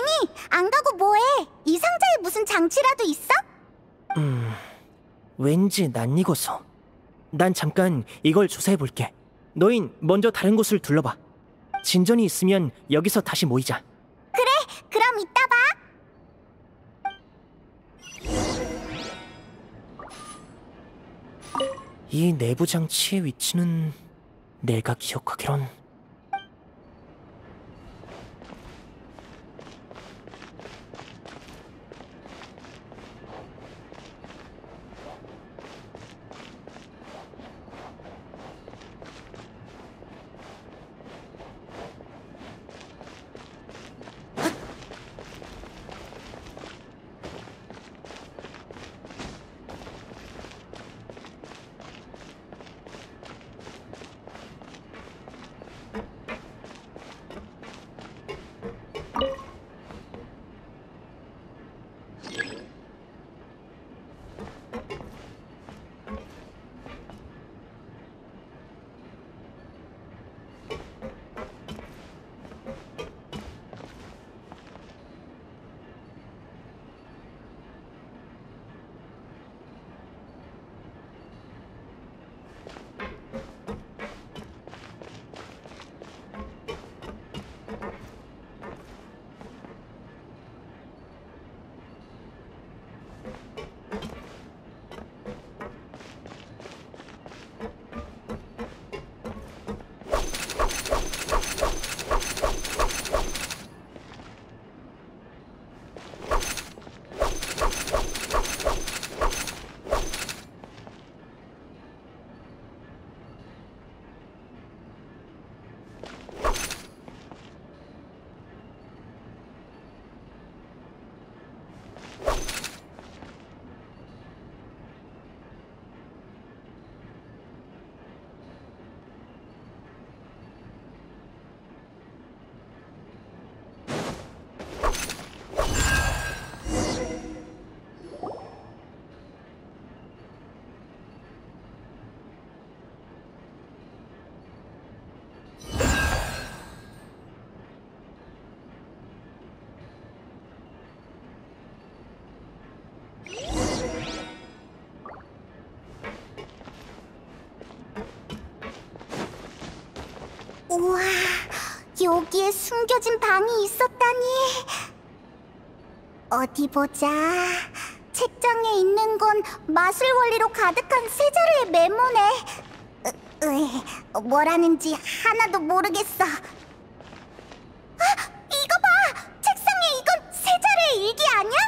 안 가고 뭐해? 이 상자에 무슨 장치라도 있어? 왠지 낯익어서. 난 잠깐 이걸 조사해볼게. 너흰 먼저 다른 곳을 둘러봐. 진전이 있으면 여기서 다시 모이자. 그래, 그럼 이따 봐. 이 내부 장치의 위치는 내가 기억하기론 우와, 여기에 숨겨진 방이 있었다니. 어디 보자. 책장에 있는 건 마술 원리로 가득한 세자루의 메모네. 뭐라는지 하나도 모르겠어. 아, 이거 봐! 책상에 이건 세자루의 일기 아니야?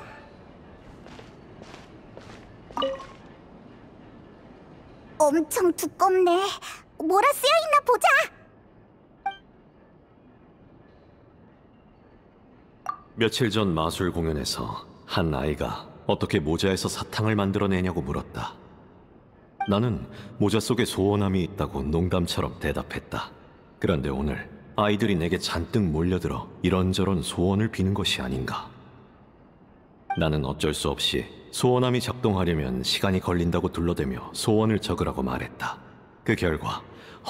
엄청 두껍네. 뭐라 쓰여있나 보자. 며칠 전 마술 공연에서 한 아이가 어떻게 모자에서 사탕을 만들어내냐고 물었다. 나는 모자 속에 소원함이 있다고 농담처럼 대답했다. 그런데 오늘 아이들이 내게 잔뜩 몰려들어 이런저런 소원을 비는 것이 아닌가. 나는 어쩔 수 없이 소원함이 작동하려면 시간이 걸린다고 둘러대며 소원을 적으라고 말했다. 그 결과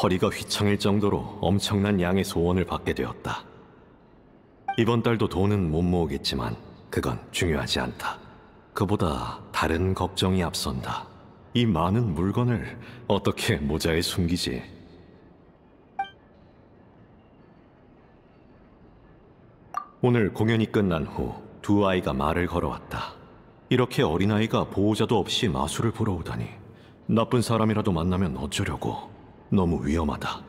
허리가 휘청일 정도로 엄청난 양의 소원을 받게 되었다. 이번 달도 돈은 못 모으겠지만 그건 중요하지 않다. 그보다 다른 걱정이 앞선다. 이 많은 물건을 어떻게 모자에 숨기지? 오늘 공연이 끝난 후 두 아이가 말을 걸어왔다. 이렇게 어린아이가 보호자도 없이 마술을 보러 오다니. 나쁜 사람이라도 만나면 어쩌려고. 너무 위험하다.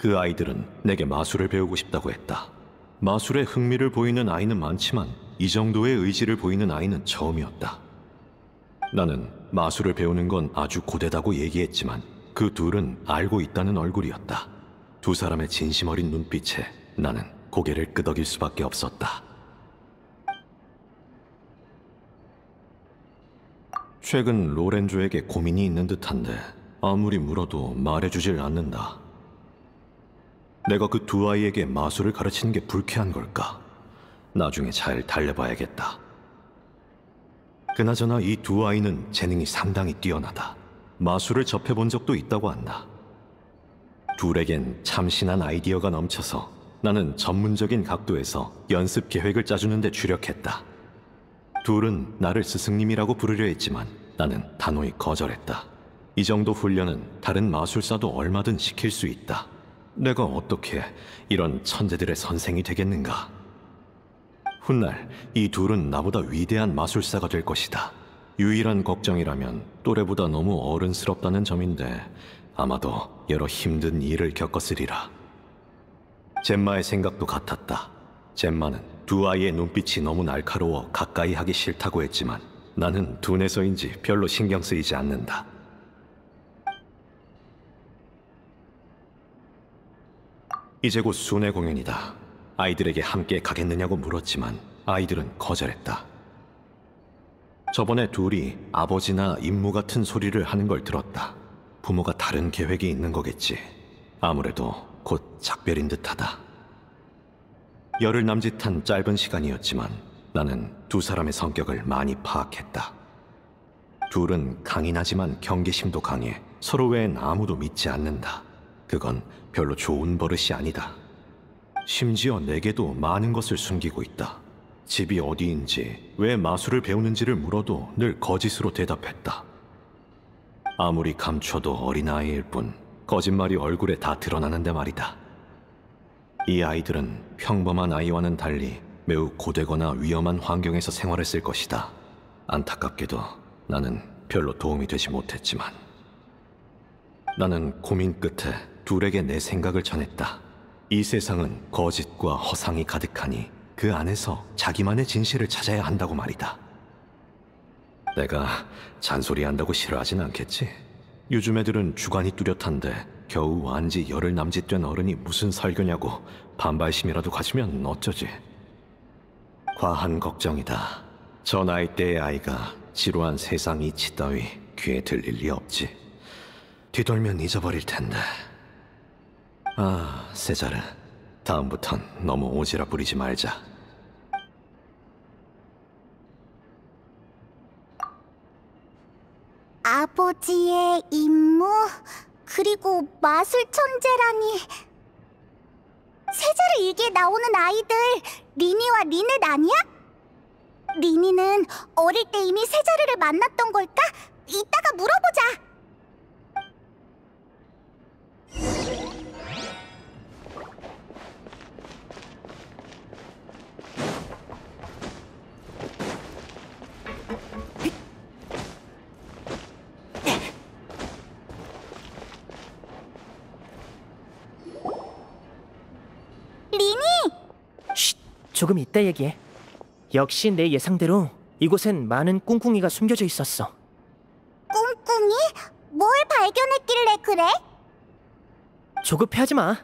그 아이들은 내게 마술을 배우고 싶다고 했다. 마술에 흥미를 보이는 아이는 많지만 이 정도의 의지를 보이는 아이는 처음이었다. 나는 마술을 배우는 건 아주 고되다고 얘기했지만 그 둘은 알고 있다는 얼굴이었다. 두 사람의 진심 어린 눈빛에 나는 고개를 끄덕일 수밖에 없었다. 최근 로렌조에게 고민이 있는 듯한데 아무리 물어도 말해주질 않는다. 내가 그 두 아이에게 마술을 가르치는 게 불쾌한 걸까? 나중에 잘 달래봐야겠다. 그나저나 이 두 아이는 재능이 상당히 뛰어나다. 마술을 접해본 적도 있다고 한다. 둘에겐 참신한 아이디어가 넘쳐서 나는 전문적인 각도에서 연습 계획을 짜주는 데 주력했다. 둘은 나를 스승님이라고 부르려 했지만 나는 단호히 거절했다. 이 정도 훈련은 다른 마술사도 얼마든 시킬 수 있다. 내가 어떻게 이런 천재들의 선생이 되겠는가? 훗날 이 둘은 나보다 위대한 마술사가 될 것이다. 유일한 걱정이라면 또래보다 너무 어른스럽다는 점인데 아마도 여러 힘든 일을 겪었으리라. 젬마의 생각도 같았다. 젬마는 두 아이의 눈빛이 너무 날카로워 가까이 하기 싫다고 했지만 나는 둔해서인지 별로 신경 쓰이지 않는다. 이제 곧 순회 공연이다. 아이들에게 함께 가겠느냐고 물었지만 아이들은 거절했다. 저번에 둘이 아버지나 임무 같은 소리를 하는 걸 들었다. 부모가 다른 계획이 있는 거겠지. 아무래도 곧 작별인 듯하다. 열흘 남짓한 짧은 시간이었지만 나는 두 사람의 성격을 많이 파악했다. 둘은 강인하지만 경계심도 강해 서로 외엔 아무도 믿지 않는다. 그건 별로 좋은 버릇이 아니다. 심지어 내게도 많은 것을 숨기고 있다. 집이 어디인지, 왜 마술을 배우는지를 물어도 늘 거짓으로 대답했다. 아무리 감춰도 어린아이일 뿐 거짓말이 얼굴에 다 드러나는데 말이다. 이 아이들은 평범한 아이와는 달리 매우 고되거나 위험한 환경에서 생활했을 것이다. 안타깝게도 나는 별로 도움이 되지 못했지만 나는 고민 끝에 둘에게 내 생각을 전했다. 이 세상은 거짓과 허상이 가득하니 그 안에서 자기만의 진실을 찾아야 한다고 말이다. 내가 잔소리한다고 싫어하진 않겠지? 요즘 애들은 주관이 뚜렷한데 겨우 완지 열흘 남짓된 어른이 무슨 설교냐고 반발심이라도 가지면 어쩌지? 과한 걱정이다. 저 나이대의 아이가 지루한 세상 이치 따위 귀에 들릴 리 없지. 뒤돌면 잊어버릴 텐데. 아, 세자르. 다음부턴 너무 오지랖 부리지 말자. 아버지의 임무, 그리고 마술 천재라니. 세자르 일기에 나오는 아이들, 리니와 리넷 아니야? 리니는 어릴 때 이미 세자르를 만났던 걸까? 이따가 물어보자. 조금 이따 얘기해. 역시 내 예상대로 이곳엔 많은 꿍꿍이가 숨겨져 있었어. 꿍꿍이? 뭘 발견했길래 그래? 조급해하지 마.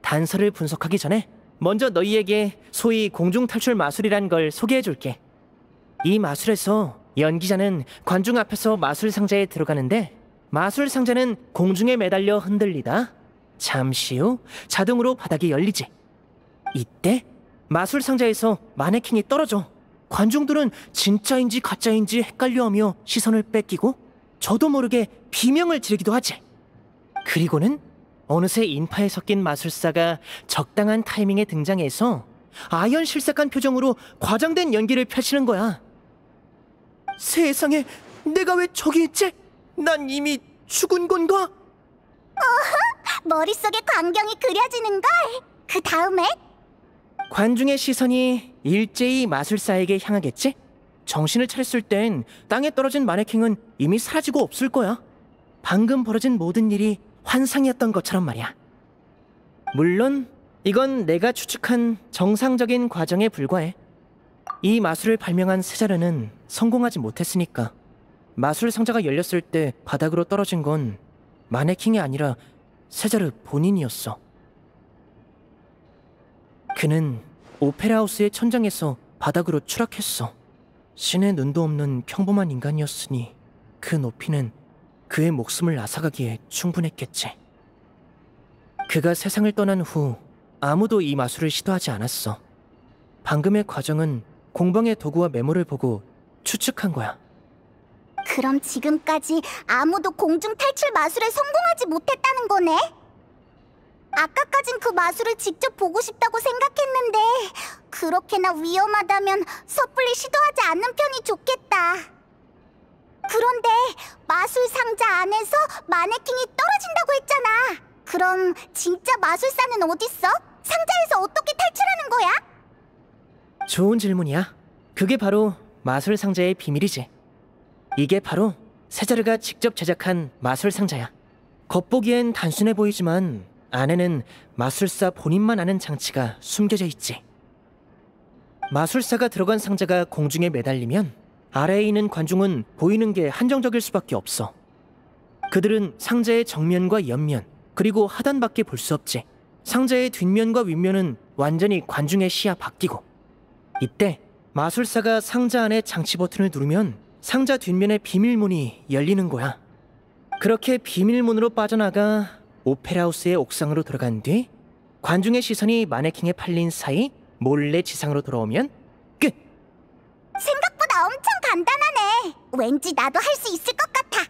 단서를 분석하기 전에 먼저 너희에게 소위 공중탈출 마술이란 걸 소개해줄게. 이 마술에서 연기자는 관중 앞에서 마술 상자에 들어가는데 마술 상자는 공중에 매달려 흔들리다 잠시 후 자동으로 바닥에 열리지. 이때 마술 상자에서 마네킹이 떨어져. 관중들은 진짜인지 가짜인지 헷갈려하며 시선을 뺏기고 저도 모르게 비명을 지르기도 하지. 그리고는 어느새 인파에 섞인 마술사가 적당한 타이밍에 등장해서 아연실색한 표정으로 과장된 연기를 펼치는 거야. 세상에, 내가 왜 저기 있지? 난 이미 죽은 건가? 머릿속에 광경이 그려지는걸. 그 다음에? 관중의 시선이 일제히 마술사에게 향하겠지? 정신을 차렸을 땐 땅에 떨어진 마네킹은 이미 사라지고 없을 거야. 방금 벌어진 모든 일이 환상이었던 것처럼 말이야. 물론 이건 내가 추측한 정상적인 과정에 불과해. 이 마술을 발명한 세자르는 성공하지 못했으니까. 마술 상자가 열렸을 때 바닥으로 떨어진 건 마네킹이 아니라 세자르 본인이었어. 그는 오페라하우스의 천장에서 바닥으로 추락했어. 신의 눈도 없는 평범한 인간이었으니 그 높이는 그의 목숨을 앗아가기에 충분했겠지. 그가 세상을 떠난 후 아무도 이 마술을 시도하지 않았어. 방금의 과정은 공방의 도구와 메모를 보고 추측한 거야. 그럼 지금까지 아무도 공중 탈출 마술에 성공하지 못했다는 거네? 아까까진 그 마술을 직접 보고 싶다고 생각했는데 그렇게나 위험하다면 섣불리 시도하지 않는 편이 좋겠다. 그런데 마술 상자 안에서 마네킹이 떨어진다고 했잖아. 그럼 진짜 마술사는 어딨어? 상자에서 어떻게 탈출하는 거야? 좋은 질문이야. 그게 바로 마술 상자의 비밀이지. 이게 바로 세자르가 직접 제작한 마술 상자야. 겉보기엔 단순해 보이지만 안에는 마술사 본인만 아는 장치가 숨겨져 있지. 마술사가 들어간 상자가 공중에 매달리면 아래에 있는 관중은 보이는 게 한정적일 수밖에 없어. 그들은 상자의 정면과 옆면, 그리고 하단밖에 볼 수 없지. 상자의 뒷면과 윗면은 완전히 관중의 시야 바뀌고, 이때 마술사가 상자 안에 장치 버튼을 누르면 상자 뒷면의 비밀문이 열리는 거야. 그렇게 비밀문으로 빠져나가 오페라하우스의 옥상으로 들어간 뒤 관중의 시선이 마네킹에 팔린 사이 몰래 지상으로 돌아오면 끝! 생각보다 엄청 간단하네. 왠지 나도 할 수 있을 것 같아.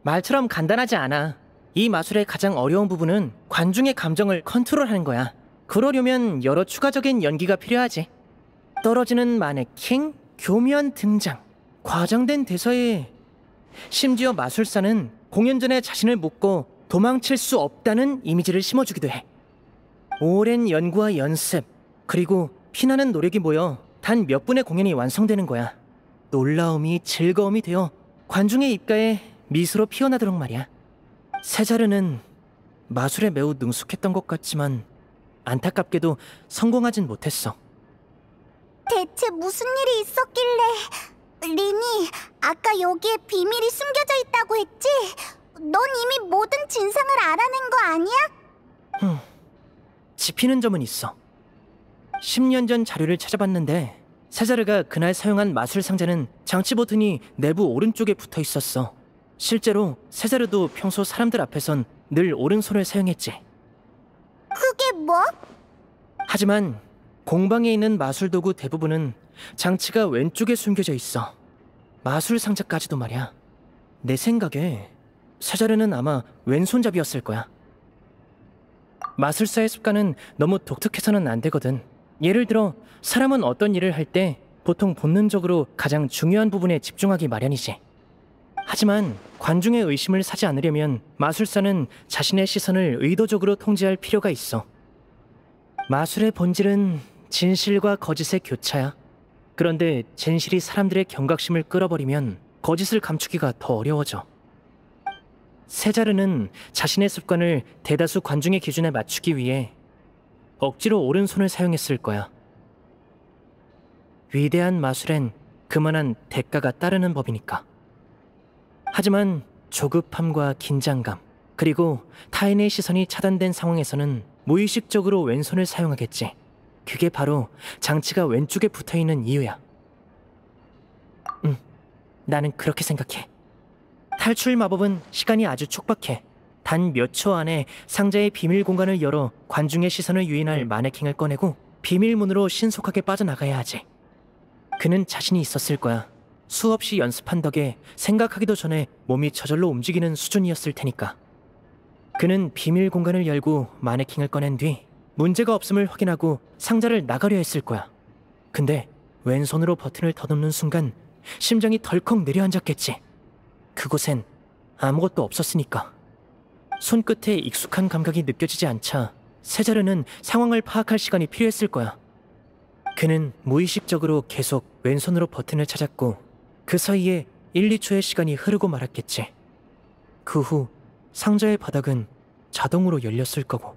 말처럼 간단하지 않아. 이 마술의 가장 어려운 부분은 관중의 감정을 컨트롤하는 거야. 그러려면 여러 추가적인 연기가 필요하지. 떨어지는 마네킹, 교묘한 등장, 과장된 대사에 심지어 마술사는 공연 전에 자신을 묶고 도망칠 수 없다는 이미지를 심어주기도 해. 오랜 연구와 연습, 그리고 피나는 노력이 모여 단 몇 분의 공연이 완성되는 거야. 놀라움이 즐거움이 되어 관중의 입가에 미소로 피어나도록 말이야. 세자르는 마술에 매우 능숙했던 것 같지만 안타깝게도 성공하진 못했어. 대체 무슨 일이 있었길래... 리니, 아까 여기에 비밀이 숨겨져 있다고 했지? 넌 이미 모든 진상을 알아낸 거 아니야? 짚히는 점은 있어. 10년 전 자료를 찾아봤는데 세자르가 그날 사용한 마술 상자는 장치 버튼이 내부 오른쪽에 붙어 있었어. 실제로 세자르도 평소 사람들 앞에선 늘 오른손을 사용했지. 그게 뭐? 하지만 공방에 있는 마술 도구 대부분은 장치가 왼쪽에 숨겨져 있어. 마술 상자까지도 말이야. 내 생각에 세자르는 아마 왼손잡이였을 거야. 마술사의 습관은 너무 독특해서는 안 되거든. 예를 들어 사람은 어떤 일을 할 때 보통 본능적으로 가장 중요한 부분에 집중하기 마련이지. 하지만 관중의 의심을 사지 않으려면 마술사는 자신의 시선을 의도적으로 통제할 필요가 있어. 마술의 본질은 진실과 거짓의 교차야. 그런데 진실이 사람들의 경각심을 끌어버리면 거짓을 감추기가 더 어려워져. 세자르는 자신의 습관을 대다수 관중의 기준에 맞추기 위해 억지로 오른손을 사용했을 거야. 위대한 마술엔 그만한 대가가 따르는 법이니까. 하지만 조급함과 긴장감, 그리고 타인의 시선이 차단된 상황에서는 무의식적으로 왼손을 사용하겠지. 그게 바로 장치가 왼쪽에 붙어있는 이유야. 나는 그렇게 생각해. 탈출 마법은 시간이 아주 촉박해. 단 몇 초 안에 상자의 비밀 공간을 열어 관중의 시선을 유인할 마네킹을 꺼내고 비밀문으로 신속하게 빠져나가야 하지. 그는 자신이 있었을 거야. 수없이 연습한 덕에 생각하기도 전에 몸이 저절로 움직이는 수준이었을 테니까. 그는 비밀 공간을 열고 마네킹을 꺼낸 뒤 문제가 없음을 확인하고 상자를 나가려 했을 거야. 근데 왼손으로 버튼을 더듬는 순간 심장이 덜컥 내려앉았겠지. 그곳엔 아무것도 없었으니까. 손끝에 익숙한 감각이 느껴지지 않자 세자르는 상황을 파악할 시간이 필요했을 거야. 그는 무의식적으로 계속 왼손으로 버튼을 찾았고 그 사이에 1, 2초의 시간이 흐르고 말았겠지. 그 후 상자의 바닥은 자동으로 열렸을 거고.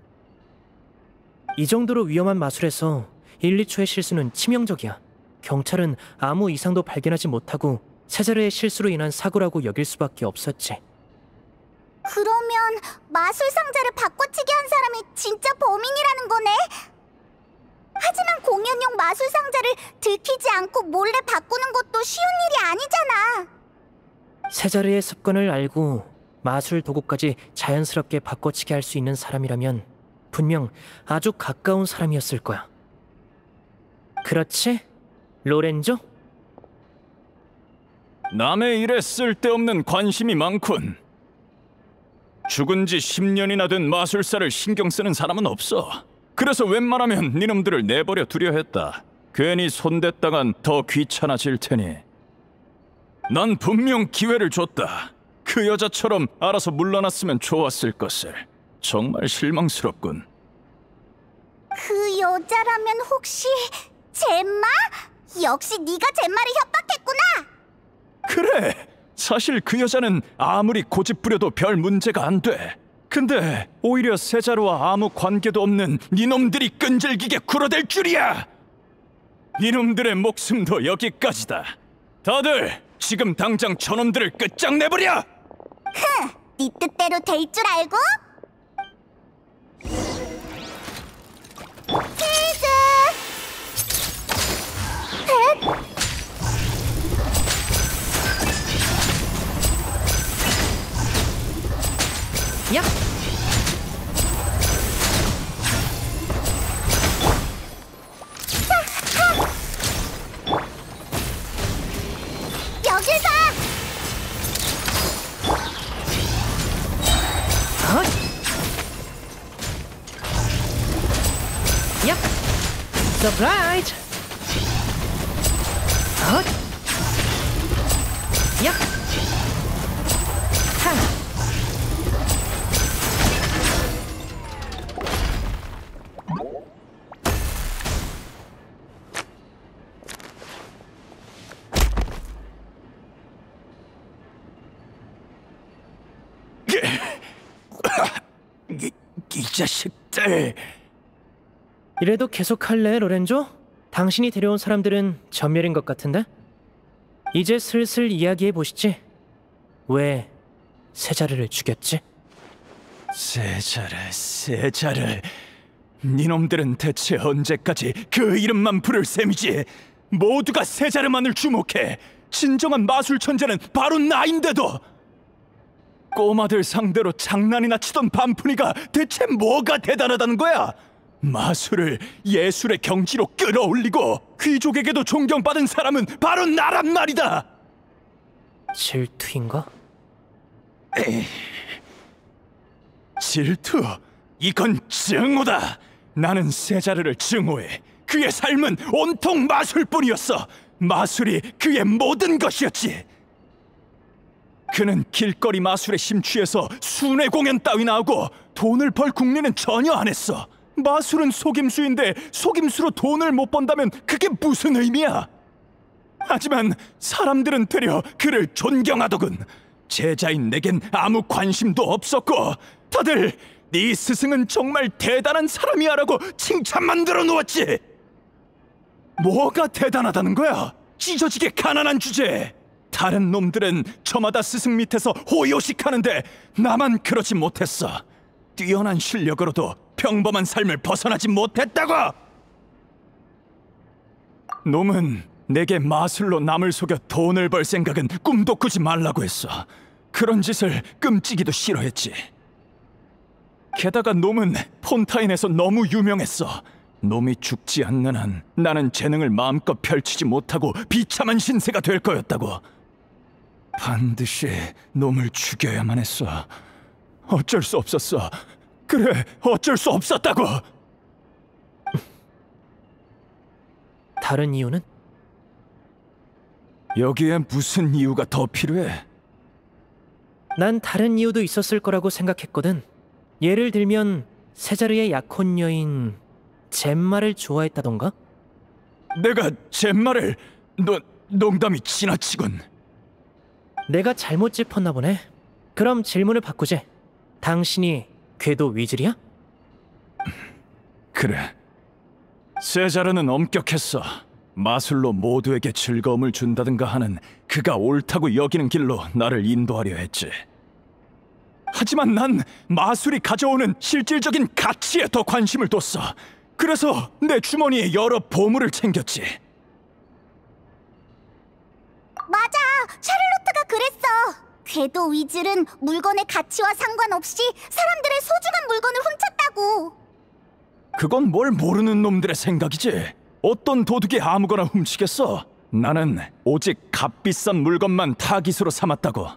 이 정도로 위험한 마술에서 1, 2초의 실수는 치명적이야. 경찰은 아무 이상도 발견하지 못하고 세자르의 실수로 인한 사고라고 여길 수밖에 없었지. 그러면 마술 상자를 바꿔치기 한 사람이 진짜 범인이라는 거네? 하지만 공연용 마술 상자를 들키지 않고 몰래 바꾸는 것도 쉬운 일이 아니잖아. 세자르의 습관을 알고 마술 도구까지 자연스럽게 바꿔치기 할 수 있는 사람이라면 분명 아주 가까운 사람이었을 거야. 그렇지? 로렌조? 남의 일에 쓸데없는 관심이 많군. 죽은 지 10년이나 된 마술사를 신경 쓰는 사람은 없어. 그래서 웬만하면 니놈들을 내버려 두려 했다. 괜히 손댔다간 더 귀찮아질 테니. 난 분명 기회를 줬다. 그 여자처럼 알아서 물러났으면 좋았을 것을. 정말 실망스럽군. 그 여자라면 혹시 젬마? 역시 네가 젬마를 협박했구나. 그래, 사실 그 여자는 아무리 고집 부려도 별 문제가 안 돼. 근데 오히려 세자루와 아무 관계도 없는 니놈들이 끈질기게 굴어댈 줄이야. 니놈들의 목숨도 여기까지다. 다들 지금 당장 저놈들을 끝장내버려. 네 뜻대로 될 줄 알고? 치즈! 야! 여길 봐! 헛! 야! 서프라이즈! 헛! 야! 하! 이 자식들. 이래도 계속 할래, 로렌조? 당신이 데려온 사람들은 전멸인 것 같은데? 이제 슬슬 이야기해 보시지. 왜 세자르를 죽였지? 세자르. 니놈들은 대체 언제까지 그 이름만 부를 셈이지? 모두가 세자르만을 주목해. 진정한 마술 천재는 바로 나인데도. 꼬마들 상대로 장난이나 치던 반푼이가 대체 뭐가 대단하다는 거야? 마술을 예술의 경지로 끌어올리고 귀족에게도 존경받은 사람은 바로 나란 말이다. 질투인가? 질투? 이건 증오다. 나는 세자르를 증오해. 그의 삶은 온통 마술뿐이었어. 마술이 그의 모든 것이었지. 그는 길거리 마술에 심취해서 순회 공연 따위나 하고 돈을 벌 궁리는 전혀 안 했어. 마술은 속임수인데 속임수로 돈을 못 번다면 그게 무슨 의미야? 하지만 사람들은 되려 그를 존경하더군. 제자인 내겐 아무 관심도 없었고 다들 네 스승은 정말 대단한 사람이야라고 칭찬만 들어놓았지. 뭐가 대단하다는 거야? 찢어지게 가난한 주제에. 다른 놈들은 저마다 스승 밑에서 호요식하는데 나만 그러지 못했어. 뛰어난 실력으로도 평범한 삶을 벗어나지 못했다고! 놈은 내게 마술로 남을 속여 돈을 벌 생각은 꿈도 꾸지 말라고 했어. 그런 짓을 끔찍이도 싫어했지. 게다가 놈은 폰타인에서 너무 유명했어. 놈이 죽지 않는 한 나는 재능을 마음껏 펼치지 못하고 비참한 신세가 될 거였다고. 반드시 놈을 죽여야만 했어. 어쩔 수 없었어. 그래, 어쩔 수 없었다고. 다른 이유는? 여기에 무슨 이유가 더 필요해? 난 다른 이유도 있었을 거라고 생각했거든. 예를 들면 세자르의 약혼 여인 젬마를 좋아했다던가? 내가 젬마를... 농담이 지나치군. 내가 잘못 짚었나 보네. 그럼 질문을 바꾸지. 당신이 궤도 위즐이야? 그래. 세자르는 엄격했어. 마술로 모두에게 즐거움을 준다든가 하는 그가 옳다고 여기는 길로 나를 인도하려 했지. 하지만 난 마술이 가져오는 실질적인 가치에 더 관심을 뒀어. 그래서 내 주머니에 여러 보물을 챙겼지. 맞아! 샤를로트가 그랬어! 궤도 위즐은 물건의 가치와 상관없이 사람들의 소중한 물건을 훔쳤다고! 그건 뭘 모르는 놈들의 생각이지. 어떤 도둑이 아무거나 훔치겠어? 나는 오직 값비싼 물건만 타깃으로 삼았다고.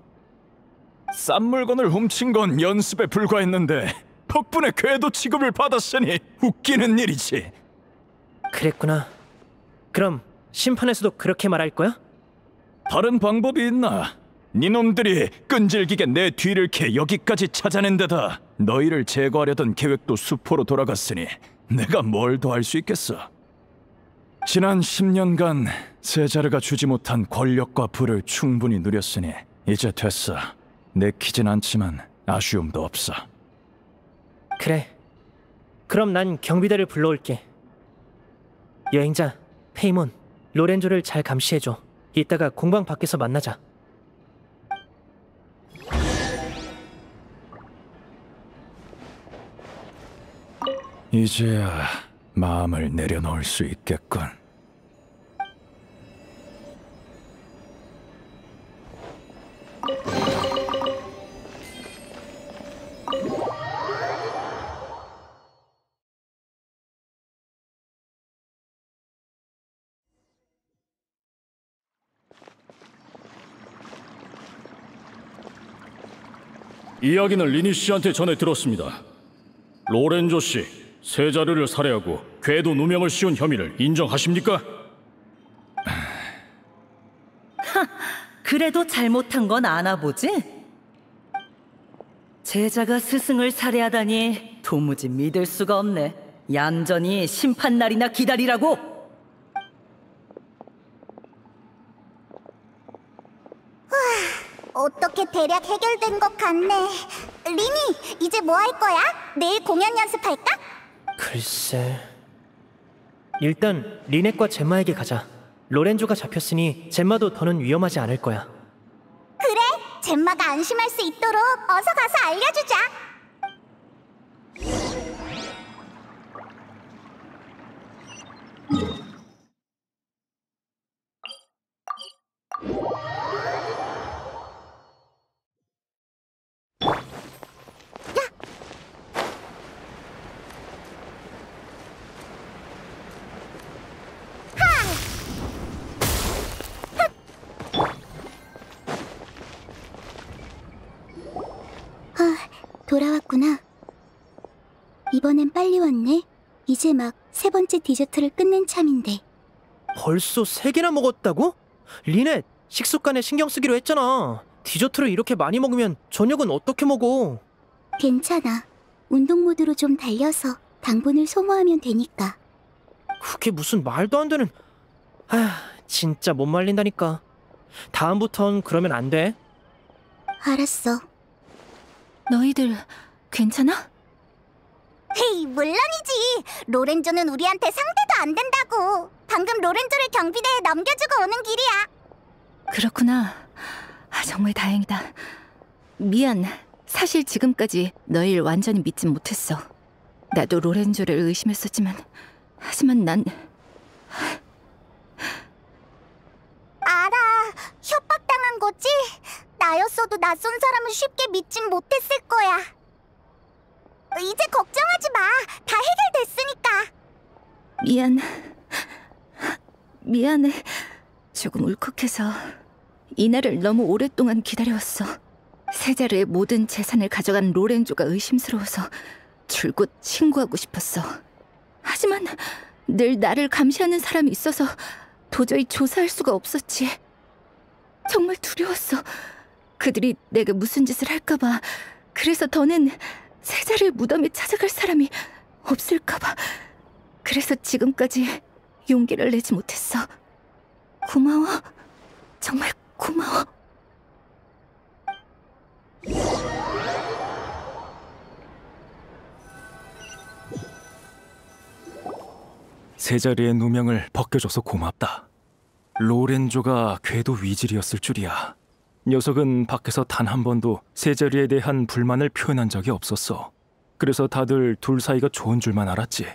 싼 물건을 훔친 건 연습에 불과했는데 덕분에 궤도 취급을 받았으니 웃기는 일이지. 그랬구나. 그럼 심판에서도 그렇게 말할 거야? 다른 방법이 있나? 니놈들이 끈질기게 내 뒤를 캐 여기까지 찾아낸 데다 너희를 제거하려던 계획도 수포로 돌아갔으니 내가 뭘 더 할 수 있겠어? 지난 10년간 세자르가 주지 못한 권력과 부를 충분히 누렸으니 이제 됐어. 내키진 않지만 아쉬움도 없어. 그래. 그럼 난 경비대를 불러올게. 여행자, 페이몬, 로렌조를 잘 감시해줘. 이따가 공방 밖에서 만나자. 이제야 마음을 내려놓을 수 있겠군. 이야기는 리니 씨한테 전해 들었습니다. 로렌조 씨, 세자르를 살해하고 궤도 누명을 씌운 혐의를 인정하십니까? 그래도 잘못한 건 아나 보지? 제자가 스승을 살해하다니 도무지 믿을 수가 없네. 얌전히 심판날이나 기다리라고! 어떻게 대략 해결된 것 같네. 리니, 이제 뭐 할 거야? 내일 공연 연습할까? 글쎄... 일단 리넷과 젬마에게 가자. 로렌조가 잡혔으니 젬마도 더는 위험하지 않을 거야. 그래, 젬마가 안심할 수 있도록 어서 가서 알려주자. 돌아왔구나. 이번엔 빨리 왔네. 이제 막 3번째 디저트를 끝낸 참인데. 벌써 3개나 먹었다고? 리넷, 식습관에 신경 쓰기로 했잖아. 디저트를 이렇게 많이 먹으면 저녁은 어떻게 먹어? 괜찮아. 운동 모드로 좀 달려서 당분을 소모하면 되니까. 그게 무슨 말도 안 되는... 진짜 못 말린다니까. 다음부턴 그러면 안 돼. 알았어. 너희들 괜찮아? 헤이, 물론이지. 로렌조는 우리한테 상대도 안 된다고. 방금 로렌조를 경비대에 넘겨주고 오는 길이야. 그렇구나. 정말 다행이다. 미안. 사실 지금까지 너희를 완전히 믿진 못했어. 나도 로렌조를 의심했었지만 하지만 난... 알아. 협박당한 거지? 나였어도 낯선 사람을 쉽게 믿진 못했을 거야. 이제 걱정하지 마. 다 해결됐으니까. 미안해. 조금 울컥해서 이날을 너무 오랫동안 기다려왔어. 세자르의 모든 재산을 가져간 로렌조가 의심스러워서 줄곧 신고하고 싶었어. 하지만 늘 나를 감시하는 사람이 있어서 도저히 조사할 수가 없었지. 정말 두려웠어. 그들이 내게 무슨 짓을 할까봐. 그래서 더는 세자르의 무덤에 찾아갈 사람이 없을까봐. 그래서 지금까지 용기를 내지 못했어. 고마워. 정말 고마워. 세자리의 누명을 벗겨줘서 고맙다. 로렌조가 궤도 위질이었을 줄이야. 녀석은 밖에서 단 한 번도 세자리에 대한 불만을 표현한 적이 없었어. 그래서 다들 둘 사이가 좋은 줄만 알았지.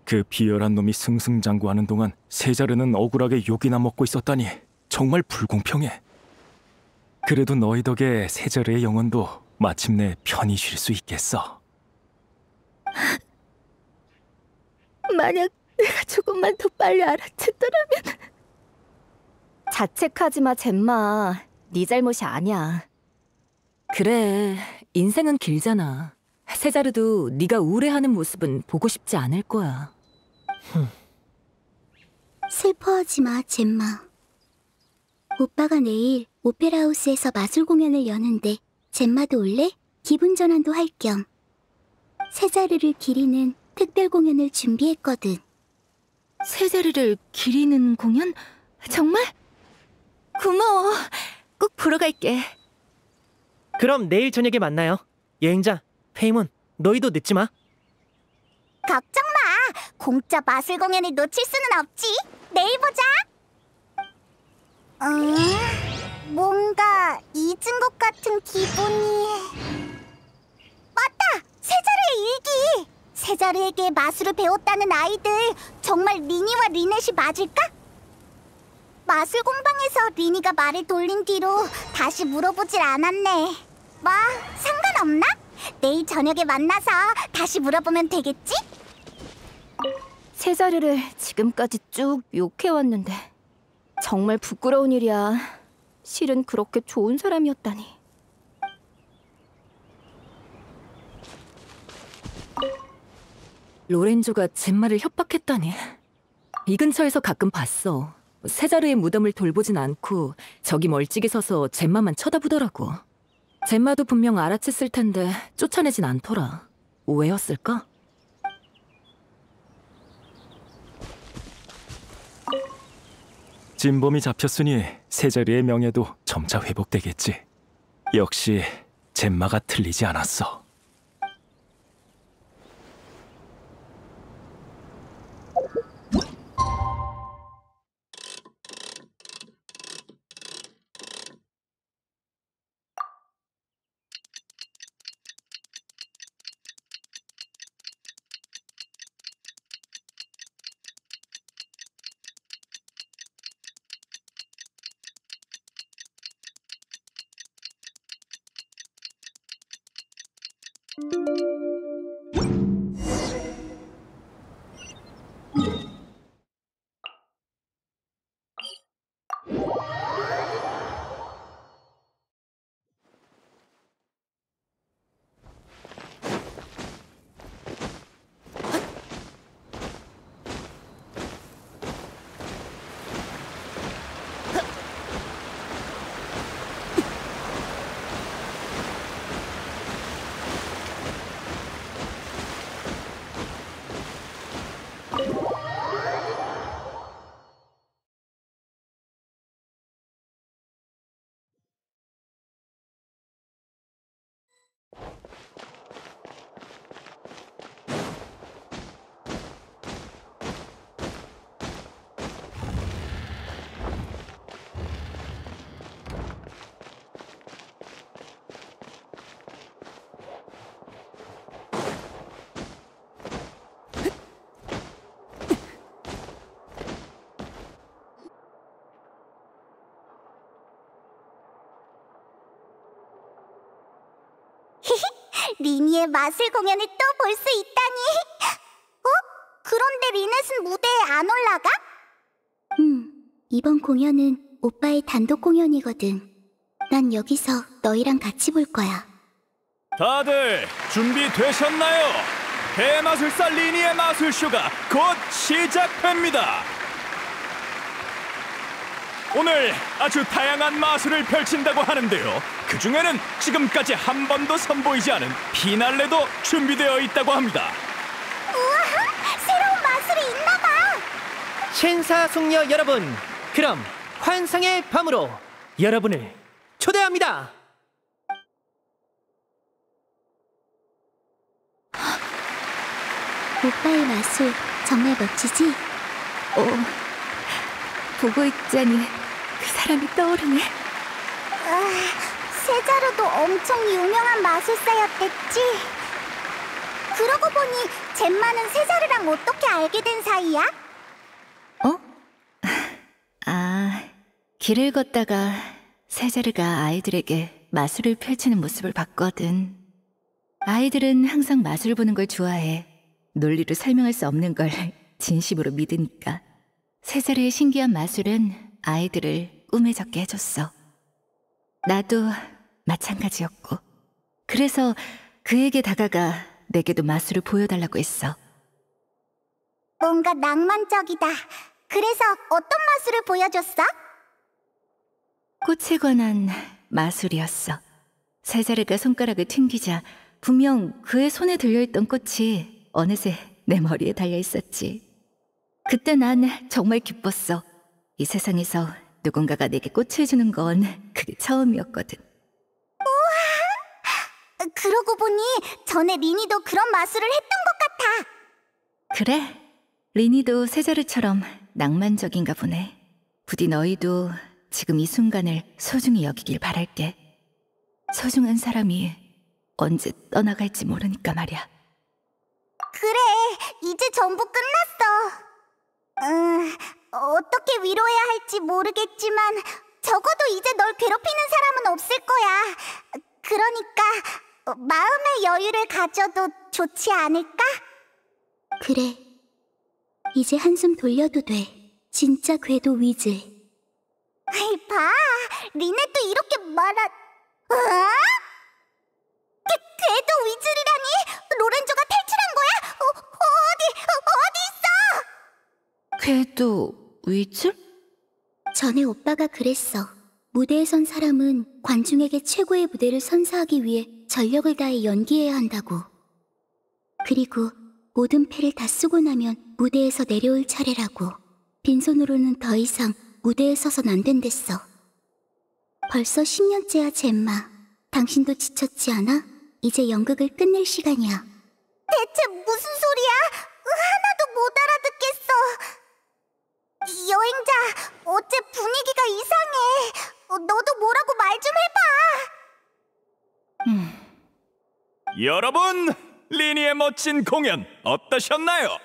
그 비열한 놈이 승승장구하는 동안 세자르는 억울하게 욕이나 먹고 있었다니 정말 불공평해. 그래도 너희 덕에 세자르의 영혼도 마침내 편히 쉴 수 있겠어. 만약 내가 조금만 더 빨리 알아챘더라면... 자책하지 마, 젬마. 네 잘못이 아니야. 그래, 인생은 길잖아. 세자르도 네가 우울해하는 모습은 보고 싶지 않을 거야. 슬퍼하지 마, 젬마. 오빠가 내일 오페라하우스에서 마술 공연을 여는데 젬마도 올래? 기분 전환도 할 겸. 세자르를 기리는 특별 공연을 준비했거든. 세자리를 기리는 공연? 정말? 고마워. 꼭 보러 갈게. 그럼 내일 저녁에 만나요. 여행자, 페이몬, 너희도 늦지 마. 걱정 마. 공짜 마술 공연을 놓칠 수는 없지. 내일 보자. 뭔가 잊은 것 같은 기분이... 맞다! 세자르의 일기! 세자르에게 마술을 배웠다는 아이들 정말 리니와 리넷이 맞을까? 마술 공방에서 리니가 말을 돌린 뒤로 다시 물어보질 않았네. 뭐 상관없나? 내일 저녁에 만나서 다시 물어보면 되겠지? 세자르를 지금까지 쭉 욕해왔는데 정말 부끄러운 일이야. 실은 그렇게 좋은 사람이었다니. 로렌조가 젬마를 협박했다니. 이 근처에서 가끔 봤어. 세자르의 무덤을 돌보진 않고 저기 멀찍이 서서 젬마만 쳐다보더라고. 젬마도 분명 알아챘을 텐데 쫓아내진 않더라. 오해였을까? 진범이 잡혔으니 세자리의 명예도 점차 회복되겠지. 역시 젬마가 틀리지 않았어. 리니의 마술 공연을 또 볼 수 있다니. 그런데 리넷은 무대에 안 올라가? 이번 공연은 오빠의 단독 공연이거든. 난 여기서 너희랑 같이 볼 거야. 다들 준비되셨나요? 대마술사 리니의 마술쇼가 곧 시작됩니다. 오늘 아주 다양한 마술을 펼친다고 하는데요. 그 중에는 지금까지 한 번도 선보이지 않은 피날레도 준비되어 있다고 합니다. 우와! 새로운 마술이 있나봐! 신사숙녀 여러분, 그럼 환상의 밤으로 여러분을 초대합니다. 오빠의 마술 정말 멋지지? 보고 있자니 그 사람이 떠오르네. 세자르도 엄청 유명한 마술사였댔지. 그러고 보니 젬마는 세자르랑 어떻게 알게 된 사이야? 길을 걷다가 세자르가 아이들에게 마술을 펼치는 모습을 봤거든. 아이들은 항상 마술 보는 걸 좋아해. 논리로 설명할 수 없는 걸 진심으로 믿으니까. 세자르의 신기한 마술은 아이들을 꿈에 젖게 해줬어. 나도 마찬가지였고. 그래서 그에게 다가가 내게도 마술을 보여달라고 했어. 뭔가 낭만적이다. 그래서 어떤 마술을 보여줬어? 꽃에 관한 마술이었어. 세자르가 손가락을 튕기자 분명 그의 손에 들려있던 꽃이 어느새 내 머리에 달려있었지. 그때 난 정말 기뻤어. 이 세상에서 누군가가 내게 꽃을 해주는 건 그게 처음이었거든. 그러고 보니 전에 리니도 그런 마술을 했던 것 같아. 그래, 리니도 세자르처럼 낭만적인가 보네. 부디 너희도 지금 이 순간을 소중히 여기길 바랄게. 소중한 사람이 언제 떠나갈지 모르니까 말이야. 그래, 이제 전부 끝났어. 어떻게 위로해야 할지 모르겠지만 적어도 이제 널 괴롭히는 사람은 없을 거야. 그러니까 마음의 여유를 가져도 좋지 않을까? 그래. 이제 한숨 돌려도 돼. 진짜 궤도 위즐. 봐, 리네도 이렇게 궤도 위즐이라니? 로렌조가 탈출한 거야? 어디 있어? 궤도 위즐? 전에 오빠가 그랬어. 무대에 선 사람은 관중에게 최고의 무대를 선사하기 위해 전력을 다해 연기해야 한다고. 그리고 모든 패를 다 쓰고 나면 무대에서 내려올 차례라고. 빈손으로는 더 이상 무대에 서선 안 된댔어. 벌써 10년째야, 젬마. 당신도 지쳤지 않아? 이제 연극을 끝낼 시간이야. 대체 무슨 소리야? 하나도 못 알아듣겠어. 여행자, 어째 분위기가 이상해. 너도 뭐라고 말 좀 해봐. 여러분, 리니의 멋진 공연 어떠셨나요?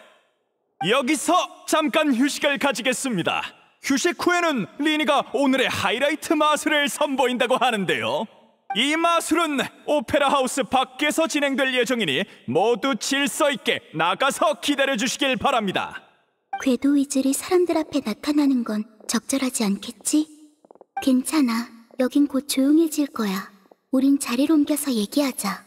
여기서 잠깐 휴식을 가지겠습니다. 휴식 후에는 리니가 오늘의 하이라이트 마술을 선보인다고 하는데요. 이 마술은 오페라 하우스 밖에서 진행될 예정이니 모두 질서 있게 나가서 기다려주시길 바랍니다. 궤도 위즐이 사람들 앞에 나타나는 건 적절하지 않겠지? 괜찮아. 여긴 곧 조용해질 거야. 우린 자리를 옮겨서 얘기하자.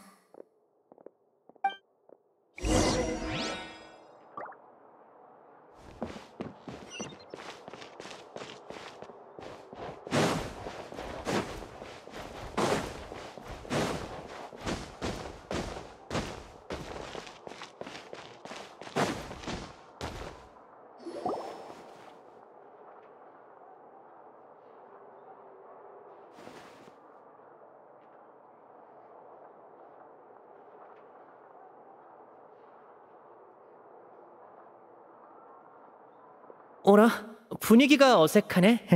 어라? 분위기가 어색하네?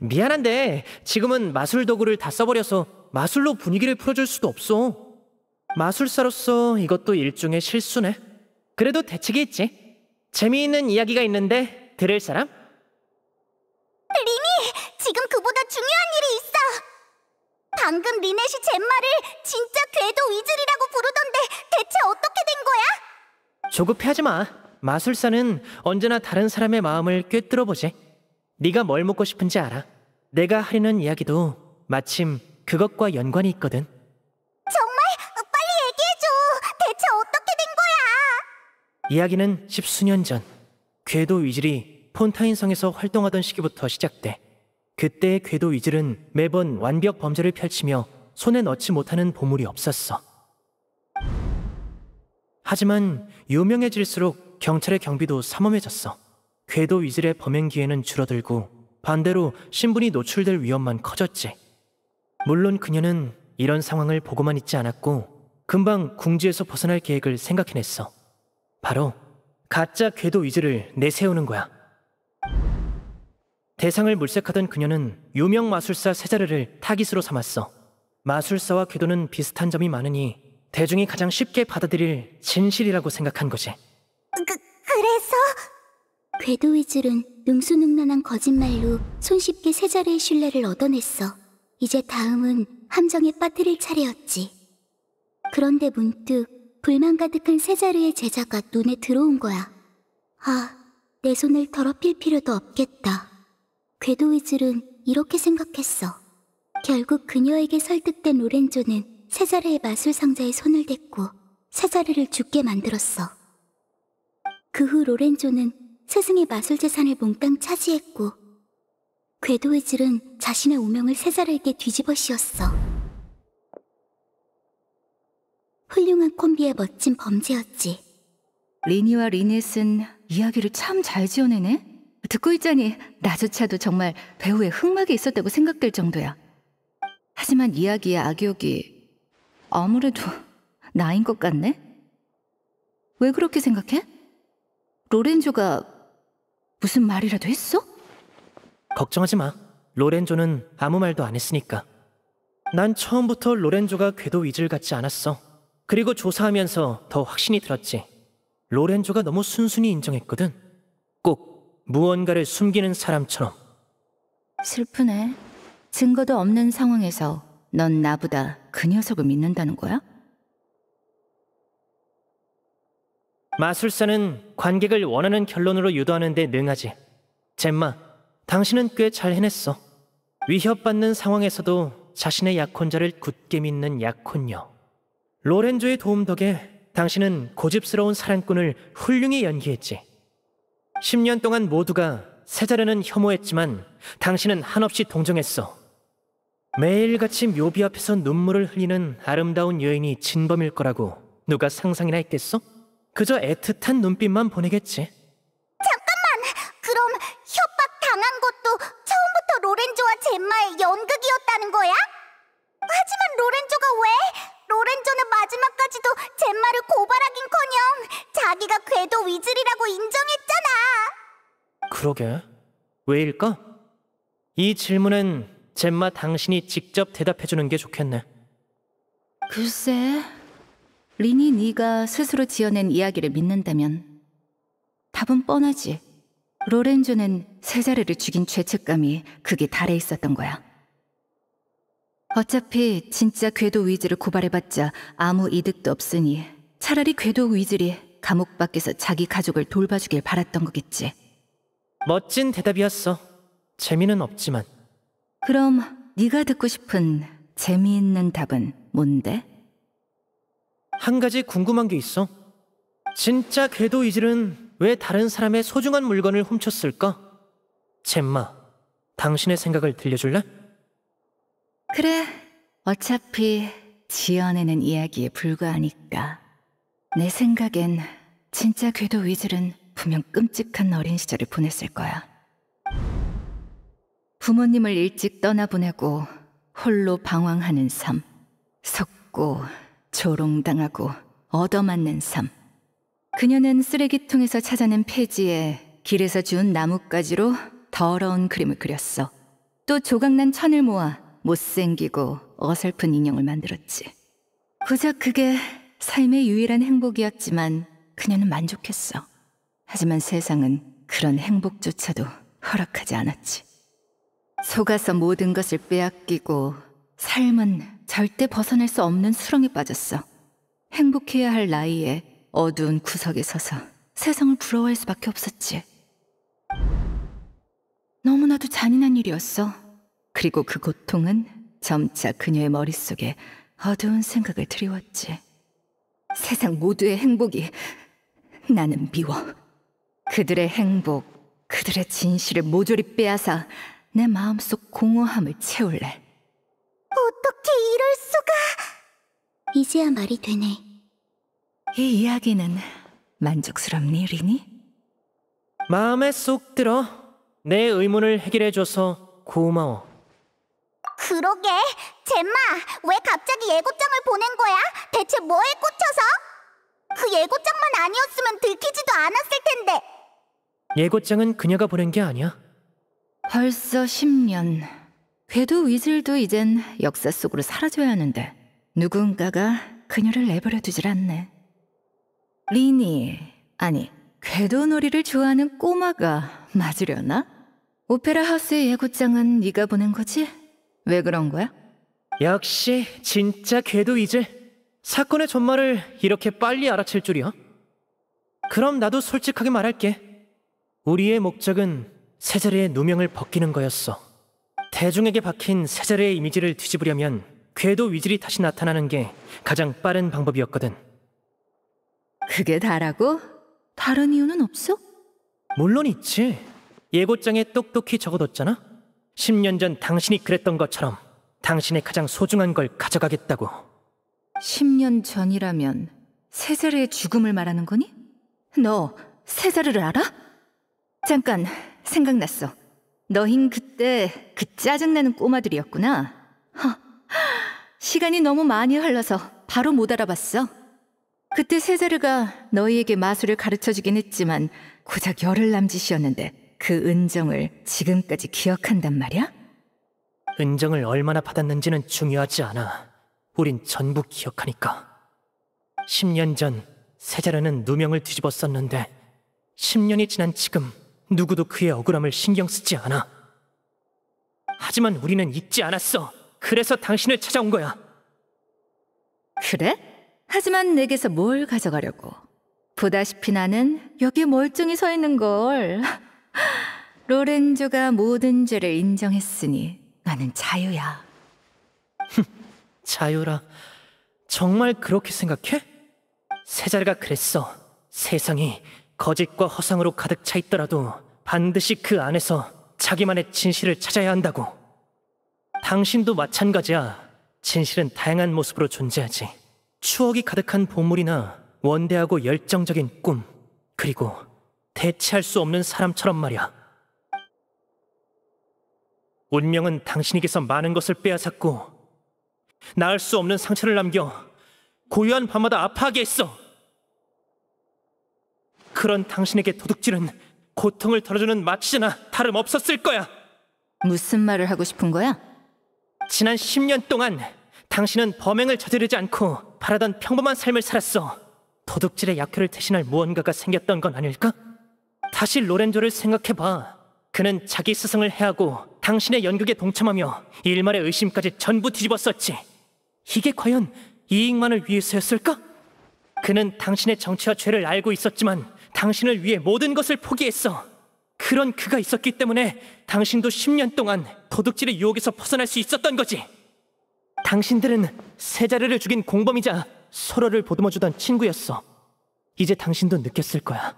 미안한데 지금은 마술 도구를 다 써버려서 마술로 분위기를 풀어줄 수도 없어. 마술사로서 이것도 일종의 실수네. 그래도 대책이 있지. 재미있는 이야기가 있는데 들을 사람? 리니, 지금 그보다 중요한 일이 있어. 방금 리넷이 젬마를 진짜 궤도 위즐이라고 부르던데 대체 어떻게 된 거야? 조급해하지 마. 마술사는 언제나 다른 사람의 마음을 꿰뚫어보지. 네가 뭘 묻고 싶은지 알아. 내가 하려는 이야기도 마침 그것과 연관이 있거든. 정말? 빨리 얘기해줘. 대체 어떻게 된 거야? 이야기는 10수년 전 궤도 위즐이 폰타인성에서 활동하던 시기부터 시작돼. 그때의 궤도 위즐은 매번 완벽 범죄를 펼치며 손에 넣지 못하는 보물이 없었어. 하지만 유명해질수록 경찰의 경비도 삼엄해졌어. 궤도 위즐의 범행 기회는 줄어들고 반대로 신분이 노출될 위험만 커졌지. 물론 그녀는 이런 상황을 보고만 있지 않았고 금방 궁지에서 벗어날 계획을 생각해냈어. 바로 가짜 궤도 위즐을 내세우는 거야. 대상을 물색하던 그녀는 유명 마술사 세자르를 타깃으로 삼았어. 마술사와 궤도는 비슷한 점이 많으니 대중이 가장 쉽게 받아들일 진실이라고 생각한 거지. 그래서? 궤도 위즐은 능수능란한 거짓말로 손쉽게 세자르의 신뢰를 얻어냈어. 이제 다음은 함정에 빠뜨릴 차례였지. 그런데 문득 불만 가득한 세자르의 제자가 눈에 들어온 거야. 아, 내 손을 더럽힐 필요도 없겠다. 궤도 위즐은 이렇게 생각했어. 결국 그녀에게 설득된 로렌조는 세자르의 마술 상자에 손을 댔고 세자르를 죽게 만들었어. 그 후 로렌조는 스승의 마술 재산을 몽땅 차지했고 궤도 위즐은 자신의 오명을 세자르에게 뒤집어 씌웠어. 훌륭한 콤비의 멋진 범죄였지. 리니와 리넷은 이야기를 참 잘 지어내네. 듣고 있자니 나조차도 정말 배우의 흑막이 있었다고 생각될 정도야. 하지만 이야기의 악역이 아무래도 나인 것 같네? 왜 그렇게 생각해? 로렌조가 무슨 말이라도 했어? 걱정하지 마. 로렌조는 아무 말도 안 했으니까. 난 처음부터 로렌조가 궤도 위즐 같지 않았어. 그리고 조사하면서 더 확신이 들었지. 로렌조가 너무 순순히 인정했거든. 꼭 무언가를 숨기는 사람처럼. 슬프네. 증거도 없는 상황에서 넌 나보다 그 녀석을 믿는다는 거야? 마술사는 관객을 원하는 결론으로 유도하는 데 능하지. 젬마, 당신은 꽤 잘 해냈어. 위협받는 상황에서도 자신의 약혼자를 굳게 믿는 약혼녀. 로렌조의 도움 덕에 당신은 고집스러운 사랑꾼을 훌륭히 연기했지. 10년 동안 모두가 세자르는 혐오했지만 당신은 한없이 동정했어. 매일같이 묘비 앞에서 눈물을 흘리는 아름다운 여인이 진범일 거라고 누가 상상이나 했겠어? 그저 애틋한 눈빛만 보내겠지. 잠깐만! 그럼 협박 당한 것도 처음부터 로렌조와 젬마의 연극이었다는 거야? 하지만 로렌조가 왜? 로렌조는 마지막까지도 젬마를 고발하긴커녕 자기가 궤도 위즐이라고 인정했잖아. 그러게, 왜일까? 이 질문엔 젬마 당신이 직접 대답해주는 게 좋겠네. 글쎄, 린이 네가 스스로 지어낸 이야기를 믿는다면 답은 뻔하지. 로렌조는 세자르를 죽인 죄책감이 극에 달해 있었던 거야. 어차피 진짜 궤도 위즐을 고발해봤자 아무 이득도 없으니 차라리 궤도 위즐이 감옥 밖에서 자기 가족을 돌봐주길 바랐던 거겠지. 멋진 대답이었어. 재미는 없지만. 그럼 네가 듣고 싶은 재미있는 답은 뭔데? 한 가지 궁금한 게 있어. 진짜 궤도 위즐은 왜 다른 사람의 소중한 물건을 훔쳤을까? 젬마, 당신의 생각을 들려줄래? 그래, 어차피 지어내는 이야기에 불과하니까. 내 생각엔 진짜 궤도 위즐은 분명 끔찍한 어린 시절을 보냈을 거야. 부모님을 일찍 떠나보내고 홀로 방황하는 삶, 속고 조롱당하고 얻어맞는 삶. 그녀는 쓰레기통에서 찾아낸 폐지에 길에서 주운 나뭇가지로 더러운 그림을 그렸어. 또 조각난 천을 모아 못생기고 어설픈 인형을 만들었지. 고작 그게 삶의 유일한 행복이었지만 그녀는 만족했어. 하지만 세상은 그런 행복조차도 허락하지 않았지. 속아서 모든 것을 빼앗기고 삶은 절대 벗어날 수 없는 수렁에 빠졌어. 행복해야 할 나이에 어두운 구석에 서서 세상을 부러워할 수밖에 없었지. 너무나도 잔인한 일이었어. 그리고 그 고통은 점차 그녀의 머릿속에 어두운 생각을 드리웠지. 세상 모두의 행복이 나는 미워. 그들의 행복, 그들의 진실을 모조리 빼앗아 내 마음속 공허함을 채울래. 어떻게 이럴 수가? 이제야 말이 되네. 이 이야기는 만족스럽니, 리니? 마음에 쏙 들어. 내 의문을 해결해줘서 고마워. 그러게, 젬마, 왜 갑자기 예고장을 보낸 거야? 대체 뭐에 꽂혀서? 그 예고장만 아니었으면 들키지도 않았을 텐데. 예고장은 그녀가 보낸 게 아니야. 벌써 10년. 궤도 위즐도 이젠 역사 속으로 사라져야 하는데 누군가가 그녀를 내버려 두질 않네. 리니, 아니 궤도 놀이를 좋아하는 꼬마가 맞으려나? 오페라 하우스의 예고장은 네가 보낸 거지? 왜 그런 거야? 역시 진짜 궤도 위즐. 사건의 전말을 이렇게 빨리 알아챌 줄이야. 그럼 나도 솔직하게 말할게. 우리의 목적은 세자르의 누명을 벗기는 거였어. 대중에게 박힌 세자르의 이미지를 뒤집으려면 궤도 위즐이 다시 나타나는 게 가장 빠른 방법이었거든. 그게 다라고? 다른 이유는 없어? 물론 있지. 예고장에 똑똑히 적어뒀잖아. 10년 전 당신이 그랬던 것처럼 당신의 가장 소중한 걸 가져가겠다고. 10년 전이라면 세자르의 죽음을 말하는 거니? 너 세자르를 알아? 잠깐 생각났어. 너흰 그때 그 짜증내는 꼬마들이었구나. 시간이 너무 많이 흘러서 바로 못 알아봤어. 그때 세자르가 너희에게 마술을 가르쳐주긴 했지만 고작 열흘 남짓이었는데 그 은정을 지금까지 기억한단 말이야? 은정을 얼마나 받았는지는 중요하지 않아. 우린 전부 기억하니까. 10년 전 세자르는 누명을 뒤집어 썼는데 10년이 지난 지금 누구도 그의 억울함을 신경 쓰지 않아. 하지만 우리는 잊지 않았어. 그래서 당신을 찾아온 거야. 그래? 하지만 내게서 뭘 가져가려고? 보다시피 나는 여기에 멀쩡히 서 있는 걸. 로렌조가 모든 죄를 인정했으니 나는 자유야. 자유라. 정말 그렇게 생각해? 세자르가 그랬어. 세상이 거짓과 허상으로 가득 차 있더라도 반드시 그 안에서 자기만의 진실을 찾아야 한다고. 당신도 마찬가지야. 진실은 다양한 모습으로 존재하지. 추억이 가득한 보물이나 원대하고 열정적인 꿈, 그리고 대체할 수 없는 사람처럼 말이야. 운명은 당신에게서 많은 것을 빼앗았고 나을 수 없는 상처를 남겨 고요한 밤마다 아파하게 했어. 그런 당신에게 도둑질은 고통을 덜어주는 마취나 다름없었을 거야. 무슨 말을 하고 싶은 거야? 지난 10년 동안 당신은 범행을 저지르지 않고 바라던 평범한 삶을 살았어. 도둑질의 약효를 대신할 무언가가 생겼던 건 아닐까? 다시 로렌조를 생각해봐. 그는 자기 스승을 해하고 당신의 연극에 동참하며 일말의 의심까지 전부 뒤집었었지. 이게 과연 이익만을 위해서였을까? 그는 당신의 정체와 죄를 알고 있었지만 당신을 위해 모든 것을 포기했어. 그런 그가 있었기 때문에 당신도 10년 동안 도둑질의 유혹에서 벗어날 수 있었던 거지. 당신들은 세자르를 죽인 공범이자 서로를 보듬어주던 친구였어. 이제 당신도 느꼈을 거야.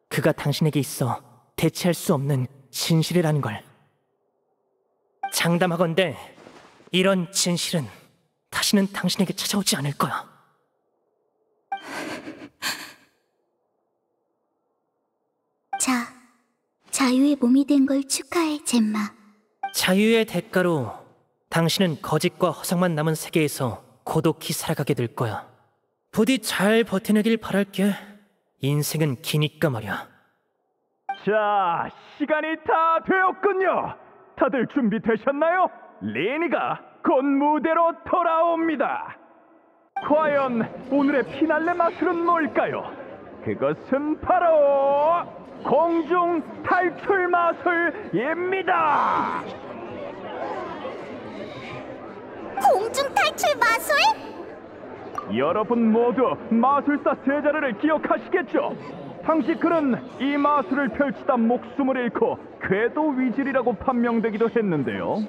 그가 당신에게 있어 대체할 수 없는 진실이라는 걸. 장담하건대 이런 진실은 다시는 당신에게 찾아오지 않을 거야. 자, 자유의 몸이 된 걸 축하해, 젬마. 자유의 대가로 당신은 거짓과 허상만 남은 세계에서 고독히 살아가게 될 거야. 부디 잘 버텨내길 바랄게. 인생은 기니까 말이야. 자, 시간이 다 되었군요. 다들 준비되셨나요? 리니가 곧 무대로 돌아옵니다. 과연 오늘의 피날레 마술은 뭘까요? 그것은 바로 공중 탈출 마술입니다. 공중 탈출 마술? 여러분 모두 마술사 세자르를 기억하시겠죠? 당시 그는 이 마술을 펼치다 목숨을 잃고 궤도 위질이라고 판명되기도 했는데요.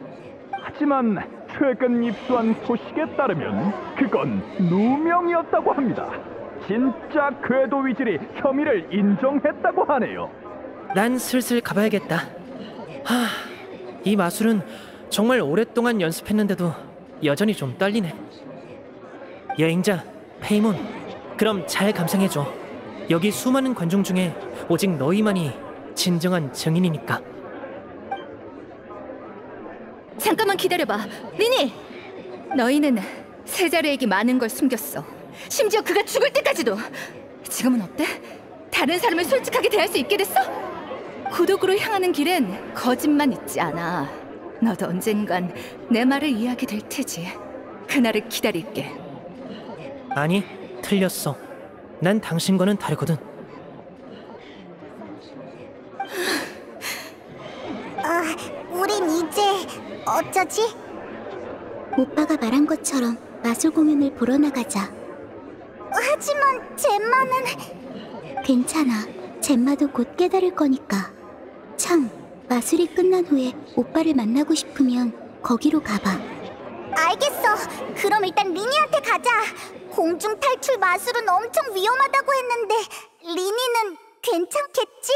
하지만 최근 입수한 소식에 따르면 그건 누명이었다고 합니다. 진짜 궤도 위질이 혐의를 인정했다고 하네요. 난 슬슬 가봐야겠다. 이 마술은 정말 오랫동안 연습했는데도 여전히 좀 떨리네. 여행자 페이몬, 그럼 잘 감상해줘. 여기 수많은 관중 중에 오직 너희만이 진정한 증인이니까. 잠깐만 기다려봐. 리니! 너희는 세자르에게 많은 걸 숨겼어. 심지어 그가 죽을 때까지도. 지금은 어때? 다른 사람을 솔직하게 대할 수 있게 됐어? 고독으로 향하는 길엔 거짓만 있지 않아. 너도 언젠간 내 말을 이해하게 될 테지. 그날을 기다릴게. 아니, 틀렸어. 난 당신과는 다르거든. 우린 이제 어쩌지? 오빠가 말한 것처럼 마술 공연을 보러 나가자. 하지만 젬마는... 괜찮아. 젬마도 곧 깨달을 거니까. 참, 마술이 끝난 후에 오빠를 만나고 싶으면 거기로 가봐. 알겠어. 그럼 일단 리니한테 가자. 공중 탈출 마술은 엄청 위험하다고 했는데 리니는 괜찮겠지?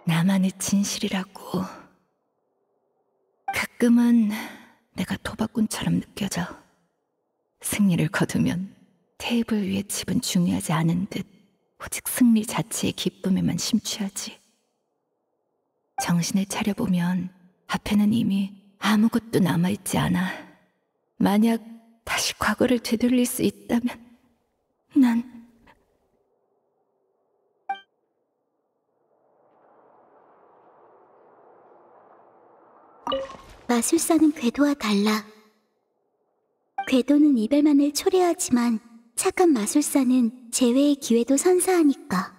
나만의 진실이라고. 가끔은 내가 도박꾼처럼 느껴져. 승리를 거두면 테이블 위의 칩은 중요하지 않은 듯 오직 승리 자체의 기쁨에만 심취하지. 정신을 차려보면 앞에는 이미 아무것도 남아있지 않아. 만약 다시 과거를 되돌릴 수 있다면 난 마술사는 궤도와 달라. 궤도는 이별만을 초래하지만 착한 마술사는 재회의 기회도 선사하니까.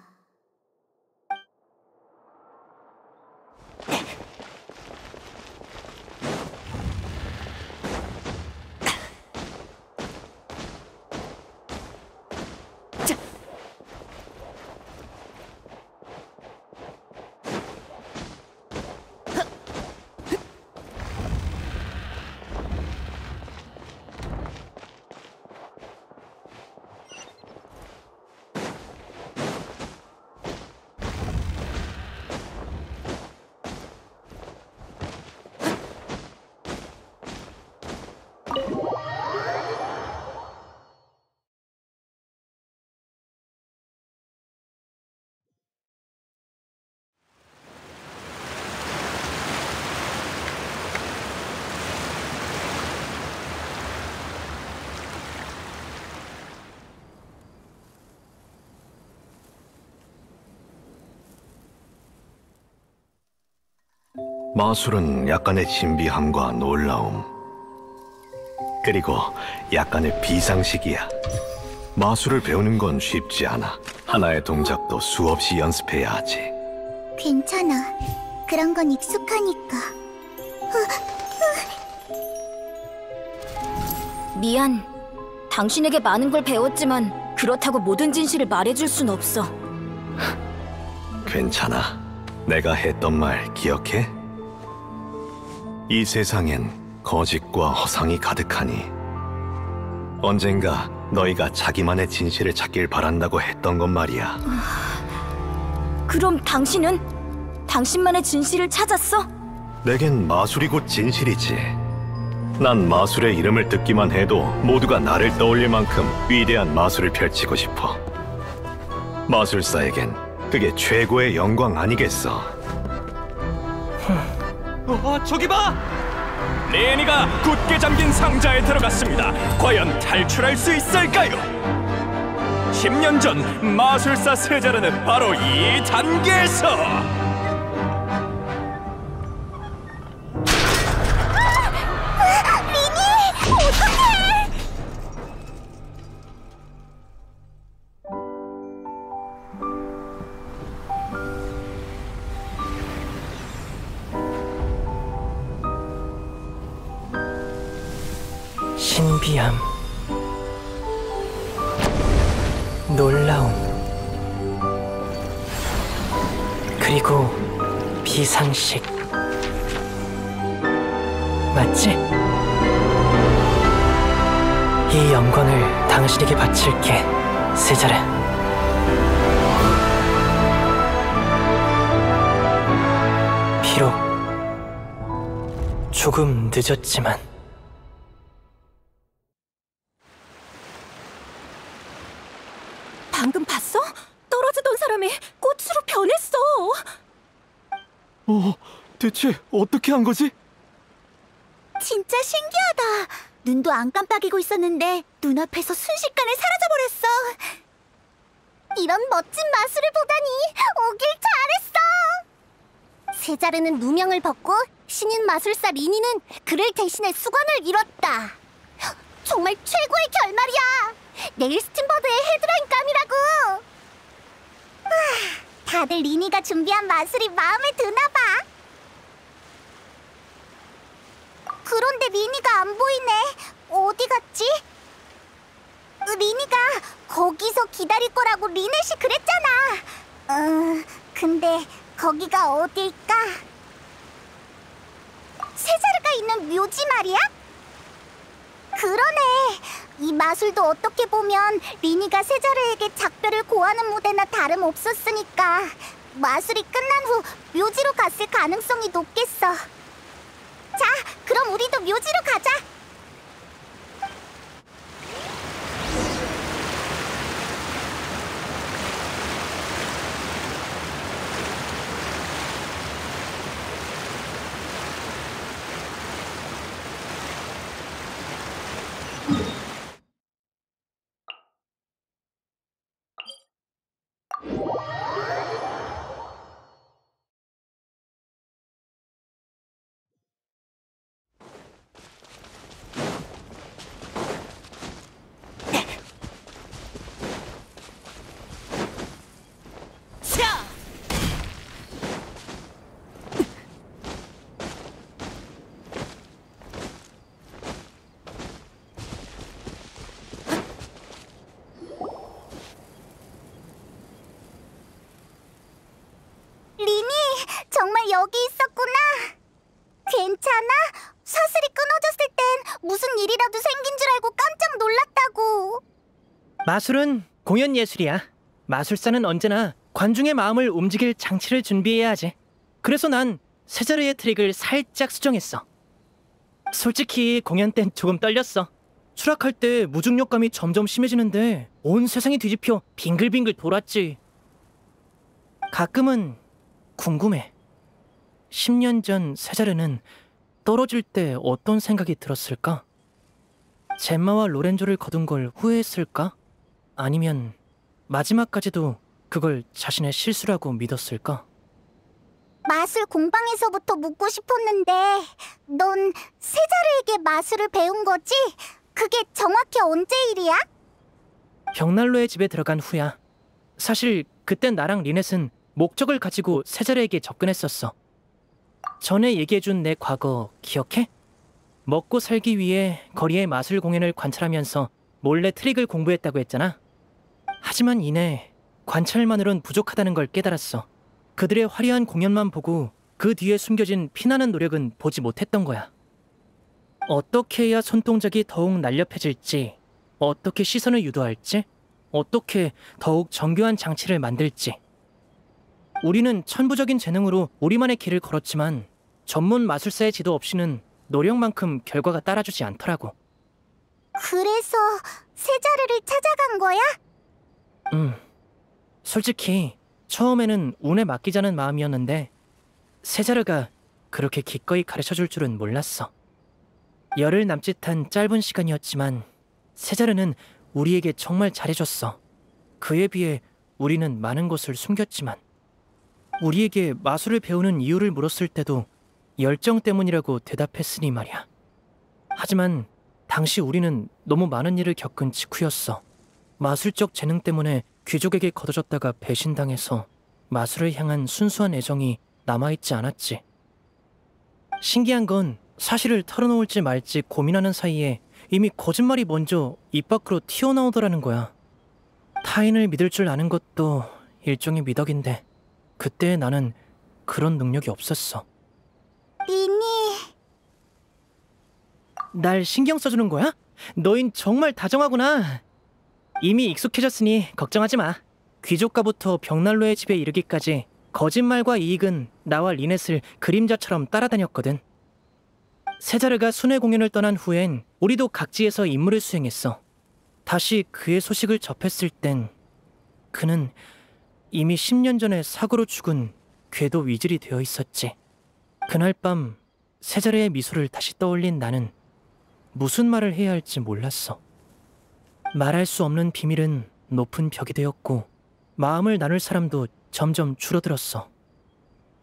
마술은 약간의 신비함과 놀라움, 그리고 약간의 비상식이야. 마술을 배우는 건 쉽지 않아. 하나의 동작도 수없이 연습해야 하지. 괜찮아. 그런 건 익숙하니까. 미안. 당신에게 많은 걸 배웠지만 그렇다고 모든 진실을 말해줄 순 없어. 괜찮아. 내가 했던 말 기억해? 이 세상엔 거짓과 허상이 가득하니 언젠가 너희가 자기만의 진실을 찾길 바란다고 했던 건 말이야. 그럼 당신은? 당신만의 진실을 찾았어? 내겐 마술이 곧 진실이지. 난 마술의 이름을 듣기만 해도 모두가 나를 떠올릴 만큼 위대한 마술을 펼치고 싶어. 마술사에겐 그게 최고의 영광 아니겠어? 저기 봐! 레니가 굳게 잠긴 상자에 들어갔습니다. 과연 탈출할 수 있을까요? 10년 전 마술사 세자르는 바로 이 단계에서 리니! 어떡해! 신비함, 놀라움, 그리고 비상식. 맞지? 이 영광을 당신에게 바칠게, 세자르. 비록 조금 늦었지만. 방금 봤어? 떨어지던 사람이 꽃으로 변했어. 대체 어떻게 한 거지? 진짜 신기하다. 눈도 안 깜빡이고 있었는데 눈앞에서 순식간에 사라져버렸어. 이런 멋진 마술을 보다니 오길 잘했어. 세자르는 누명을 벗고 신인 마술사 리니는 그를 대신해 수건을 잃었다. 정말 최고의 결말이야. 내일 스팀버드의 헤드라인 감이라고. 다들 리니가 준비한 마술이 마음에 드나봐. 그런데 리니가 안 보이네. 어디 갔지? 리니가 거기서 기다릴 거라고 리넷이 그랬잖아. 근데 거기가 어딜까? 세자르가 있는 묘지 말이야? 그러네. 이 마술도 어떻게 보면 리니가 세자르에게 작별을 고하는 무대나 다름없었으니까 마술이 끝난 후 묘지로 갔을 가능성이 높겠어. 자, 그럼 우리도 묘지로 가자. 정말 여기 있었구나. 괜찮아? 사슬이 끊어졌을 땐 무슨 일이라도 생긴 줄 알고 깜짝 놀랐다고. 마술은 공연 예술이야. 마술사는 언제나 관중의 마음을 움직일 장치를 준비해야 하지. 그래서 난 세자르의 트릭을 살짝 수정했어. 솔직히 공연 땐 조금 떨렸어. 추락할 때 무중력감이 점점 심해지는데 온 세상이 뒤집혀 빙글빙글 돌았지. 가끔은 궁금해. 10년 전 세자르는 떨어질 때 어떤 생각이 들었을까? 젬마와 로렌조를 거둔 걸 후회했을까? 아니면 마지막까지도 그걸 자신의 실수라고 믿었을까? 마술 공방에서부터 묻고 싶었는데 넌 세자르에게 마술을 배운 거지? 그게 정확히 언제 일이야? 벽난로의 집에 들어간 후야. 사실 그땐 나랑 리넷은 목적을 가지고 세자르에게 접근했었어. 전에 얘기해준 내 과거 기억해? 먹고 살기 위해 거리의 마술 공연을 관찰하면서 몰래 트릭을 공부했다고 했잖아. 하지만 이내 관찰만으론 부족하다는 걸 깨달았어. 그들의 화려한 공연만 보고 그 뒤에 숨겨진 피나는 노력은 보지 못했던 거야. 어떻게 해야 손동작이 더욱 날렵해질지, 어떻게 시선을 유도할지, 어떻게 더욱 정교한 장치를 만들지. 우리는 천부적인 재능으로 우리만의 길을 걸었지만 전문 마술사의 지도 없이는 노력만큼 결과가 따라주지 않더라고. 그래서 세자르를 찾아간 거야? 솔직히 처음에는 운에 맡기자는 마음이었는데 세자르가 그렇게 기꺼이 가르쳐줄 줄은 몰랐어. 열흘 남짓한 짧은 시간이었지만 세자르는 우리에게 정말 잘해줬어. 그에 비해 우리는 많은 것을 숨겼지만 우리에게 마술을 배우는 이유를 물었을 때도 열정 때문이라고 대답했으니 말이야. 하지만 당시 우리는 너무 많은 일을 겪은 직후였어. 마술적 재능 때문에 귀족에게 거둬졌다가 배신당해서 마술을 향한 순수한 애정이 남아있지 않았지. 신기한 건 사실을 털어놓을지 말지 고민하는 사이에 이미 거짓말이 먼저 입 밖으로 튀어나오더라는 거야. 타인을 믿을 줄 아는 것도 일종의 미덕인데 그때 나는 그런 능력이 없었어. 리니... 날 신경 써주는 거야? 너흰 정말 다정하구나. 이미 익숙해졌으니 걱정하지 마. 귀족가부터 벽난로의 집에 이르기까지 거짓말과 이익은 나와 리넷을 그림자처럼 따라다녔거든. 세자르가 순회 공연을 떠난 후엔 우리도 각지에서 임무를 수행했어. 다시 그의 소식을 접했을 땐 그는 이미 10년 전에 사고로 죽은 궤도 위즐이 되어 있었지. 그날 밤 세자르의 미소를 다시 떠올린 나는 무슨 말을 해야 할지 몰랐어. 말할 수 없는 비밀은 높은 벽이 되었고 마음을 나눌 사람도 점점 줄어들었어.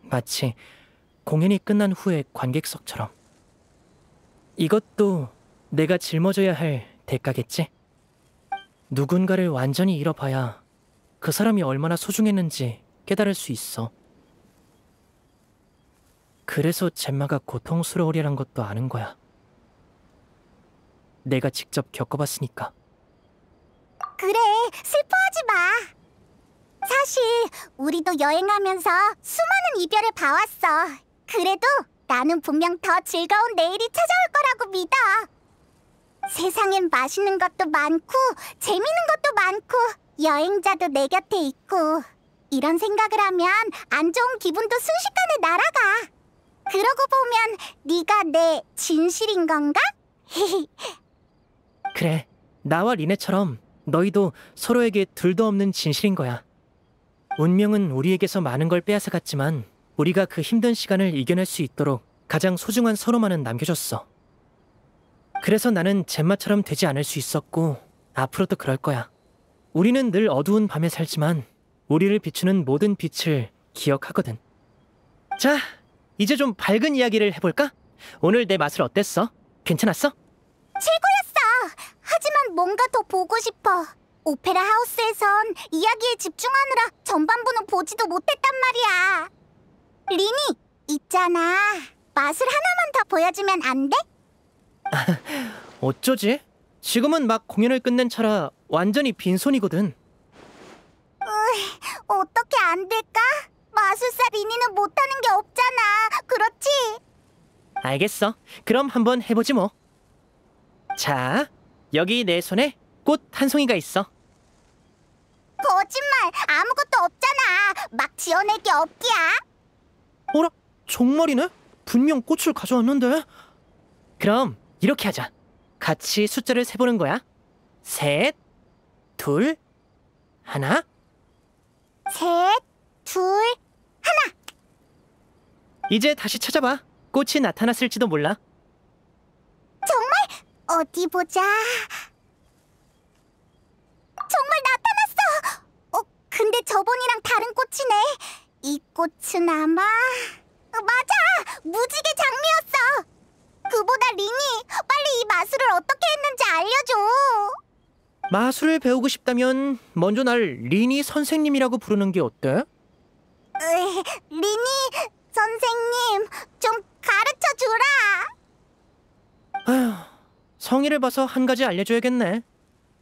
마치 공연이 끝난 후의 관객석처럼. 이것도 내가 짊어져야 할 대가겠지? 누군가를 완전히 잃어봐야 그 사람이 얼마나 소중했는지 깨달을 수 있어. 그래서 젬마가 고통스러우리란 것도 아는 거야. 내가 직접 겪어봤으니까. 그래, 슬퍼하지 마. 사실 우리도 여행하면서 수많은 이별을 봐왔어. 그래도 나는 분명 더 즐거운 내일이 찾아올 거라고 믿어. 세상엔 맛있는 것도 많고 재밌는 것도 많고 여행자도 내 곁에 있고 이런 생각을 하면 안 좋은 기분도 순식간에 날아가. 그러고 보면 네가 내 진실인 건가? 그래, 나와 리네처럼 너희도 서로에게 둘도 없는 진실인 거야. 운명은 우리에게서 많은 걸 빼앗아갔지만 우리가 그 힘든 시간을 이겨낼 수 있도록 가장 소중한 서로만은 남겨줬어. 그래서 나는 젬마처럼 되지 않을 수 있었고 앞으로도 그럴 거야. 우리는 늘 어두운 밤에 살지만 우리를 비추는 모든 빛을 기억하거든. 자, 이제 좀 밝은 이야기를 해볼까? 오늘 내 마술 어땠어? 괜찮았어? 최고였어! 하지만 뭔가 더 보고 싶어. 오페라 하우스에선 이야기에 집중하느라 전반부는 보지도 못했단 말이야. 리니, 있잖아. 마술 하나만 더 보여주면 안 돼? 어쩌지? 지금은 막 공연을 끝낸 차라 완전히 빈손이거든. 어떻게 안 될까? 마술사 리니는 못하는 게 없잖아. 알겠어. 그럼 한번 해보지 뭐. 자, 여기 내 손에 꽃 한 송이가 있어. 거짓말! 아무것도 없잖아! 막 지어내기 없기야! 어라? 정말이네? 분명 꽃을 가져왔는데. 그럼 이렇게 하자. 같이 숫자를 세보는 거야. 셋, 둘, 하나. 셋, 둘, 하나! 이제 다시 찾아봐. 꽃이 나타났을지도 몰라. 정말? 어디 보자. 정말 나타났어! 근데 저번이랑 다른 꽃이네. 이 꽃은 아마... 맞아! 무지개 장미였어! 그보다 리니, 빨리 이 마술을 어떻게 했는지 알려줘! 마술을 배우고 싶다면 먼저 날 리니 선생님이라고 부르는 게 어때? 리니 선생님, 좀 가르쳐주라! 아휴, 성의를 봐서 한 가지 알려줘야겠네.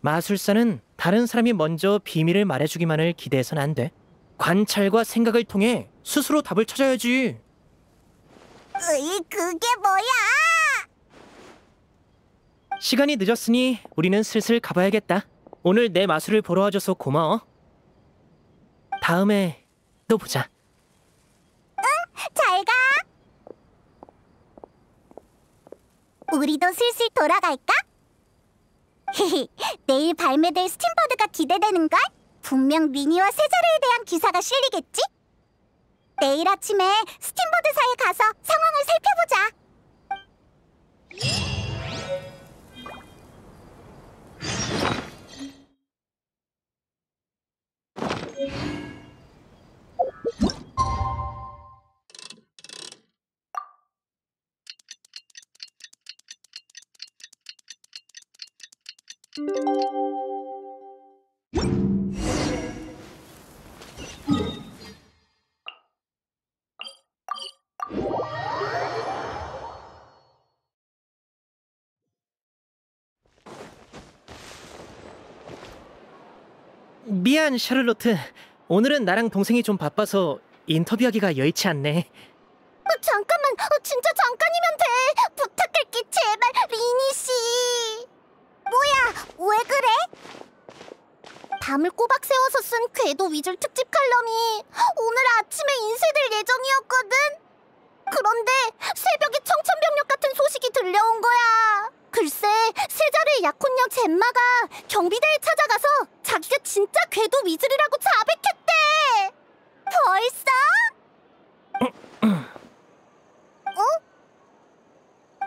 마술사는 다른 사람이 먼저 비밀을 말해주기만을 기대해선 안 돼. 관찰과 생각을 통해 스스로 답을 찾아야지. 그게 뭐야? 시간이 늦었으니 우리는 슬슬 가봐야겠다. 오늘 내 마술을 보러 와줘서 고마워. 다음에 또 보자. 잘 가! 우리도 슬슬 돌아갈까? 내일 발매될 스팀버드가 기대되는걸? 분명 리니와 세자르에 대한 기사가 실리겠지? 내일 아침에 스팀버드사에 가서 상황을 살펴보자. 미안, 샤를로트. 오늘은 나랑 동생이 좀 바빠서 인터뷰하기가 여의치 않네. 잠깐만, 진짜 잠깐이면 돼. 부탁할게, 제발, 리니 씨. 뭐야, 왜 그래? 밤을 꼬박 세워서 쓴 궤도 위즐 특집 칼럼이 오늘 아침에 인쇄될 예정이었거든. 그런데 새벽에 청천벽력 같은 소식이 들려온 거야. 글쎄, 세자르의 약혼녀 젬마가 경비대에 찾아가서 자기가 진짜 궤도 위즐이라고 자백했대. 벌써?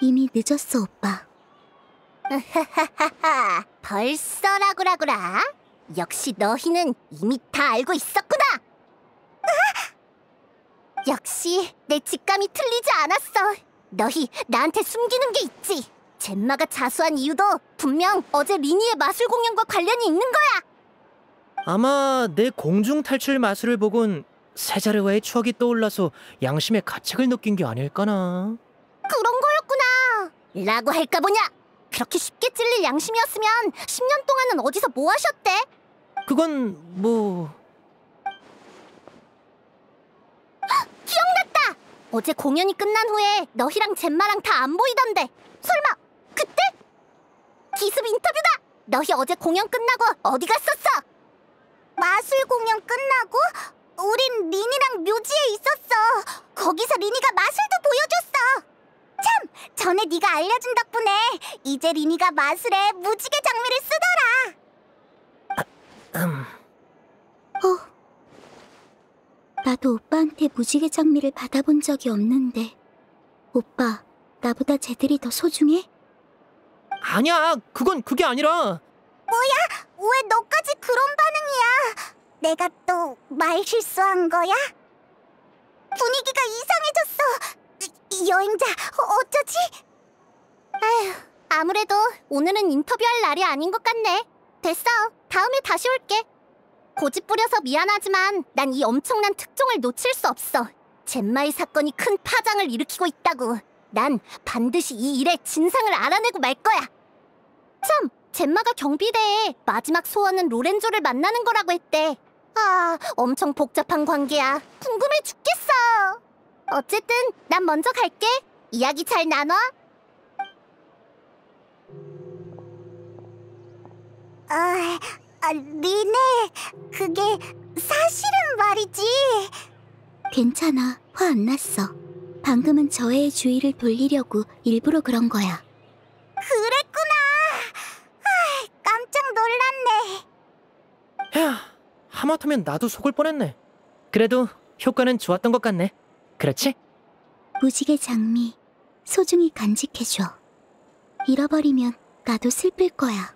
이미 늦었어, 오빠. 벌써라구라구라. 역시 너희는 이미 다 알고 있었구나. 역시 내 직감이 틀리지 않았어. 너희 나한테 숨기는 게 있지. 젬마가 자수한 이유도 분명 어제 리니의 마술 공연과 관련이 있는 거야. 아마 내 공중 탈출 마술을 보곤 세자르와의 추억이 떠올라서 양심의 가책을 느낀 게 아닐까나. 그런 거였구나. 라고 할까 보냐. 그렇게 쉽게 찔릴 양심이었으면 10년 동안은 어디서 뭐 하셨대? 그건 뭐... 기억났다! 어제 공연이 끝난 후에 너희랑 젬마랑 다 안 보이던데. 설마 그때? 기습 인터뷰다! 너희 어제 공연 끝나고 어디 갔었어? 마술 공연 끝나고? 우린 리니랑 묘지에 있었어. 거기서 리니가 마술도 보여줬어. 참! 전에 네가 알려준 덕분에 이제 리니가 마술에 무지개 장미를 쓰더라. 나도 오빠한테 무지개 장미를 받아본 적이 없는데 오빠, 나보다 쟤들이 더 소중해? 아니야, 그건 그게 아니라... 뭐야? 왜 너까지 그런 반응이야? 내가 또 말 실수한 거야? 분위기가 이상해졌어. 여행자, 어쩌지? 아휴, 아무래도 오늘은 인터뷰할 날이 아닌 것 같네. 됐어, 다음에 다시 올게. 고집 부려서 미안하지만 난 이 엄청난 특종을 놓칠 수 없어. 젬마의 사건이 큰 파장을 일으키고 있다고. 난 반드시 이 일의 진상을 알아내고 말 거야. 참, 젬마가 경비대에 마지막 소원은 로렌조를 만나는 거라고 했대. 아, 엄청 복잡한 관계야. 궁금해 죽겠어. 어쨌든 난 먼저 갈게. 이야기 잘 나눠? 리네, 그게 사실은 말이지. 괜찮아, 화 안 났어. 방금은 저의 주의를 돌리려고 일부러 그런 거야. 그랬구나. 깜짝 놀랐네. 야, 하마터면 나도 속을 뻔했네. 그래도 효과는 좋았던 것 같네. 그렇지? 무지개 장미, 소중히 간직해줘. 잃어버리면 나도 슬플 거야.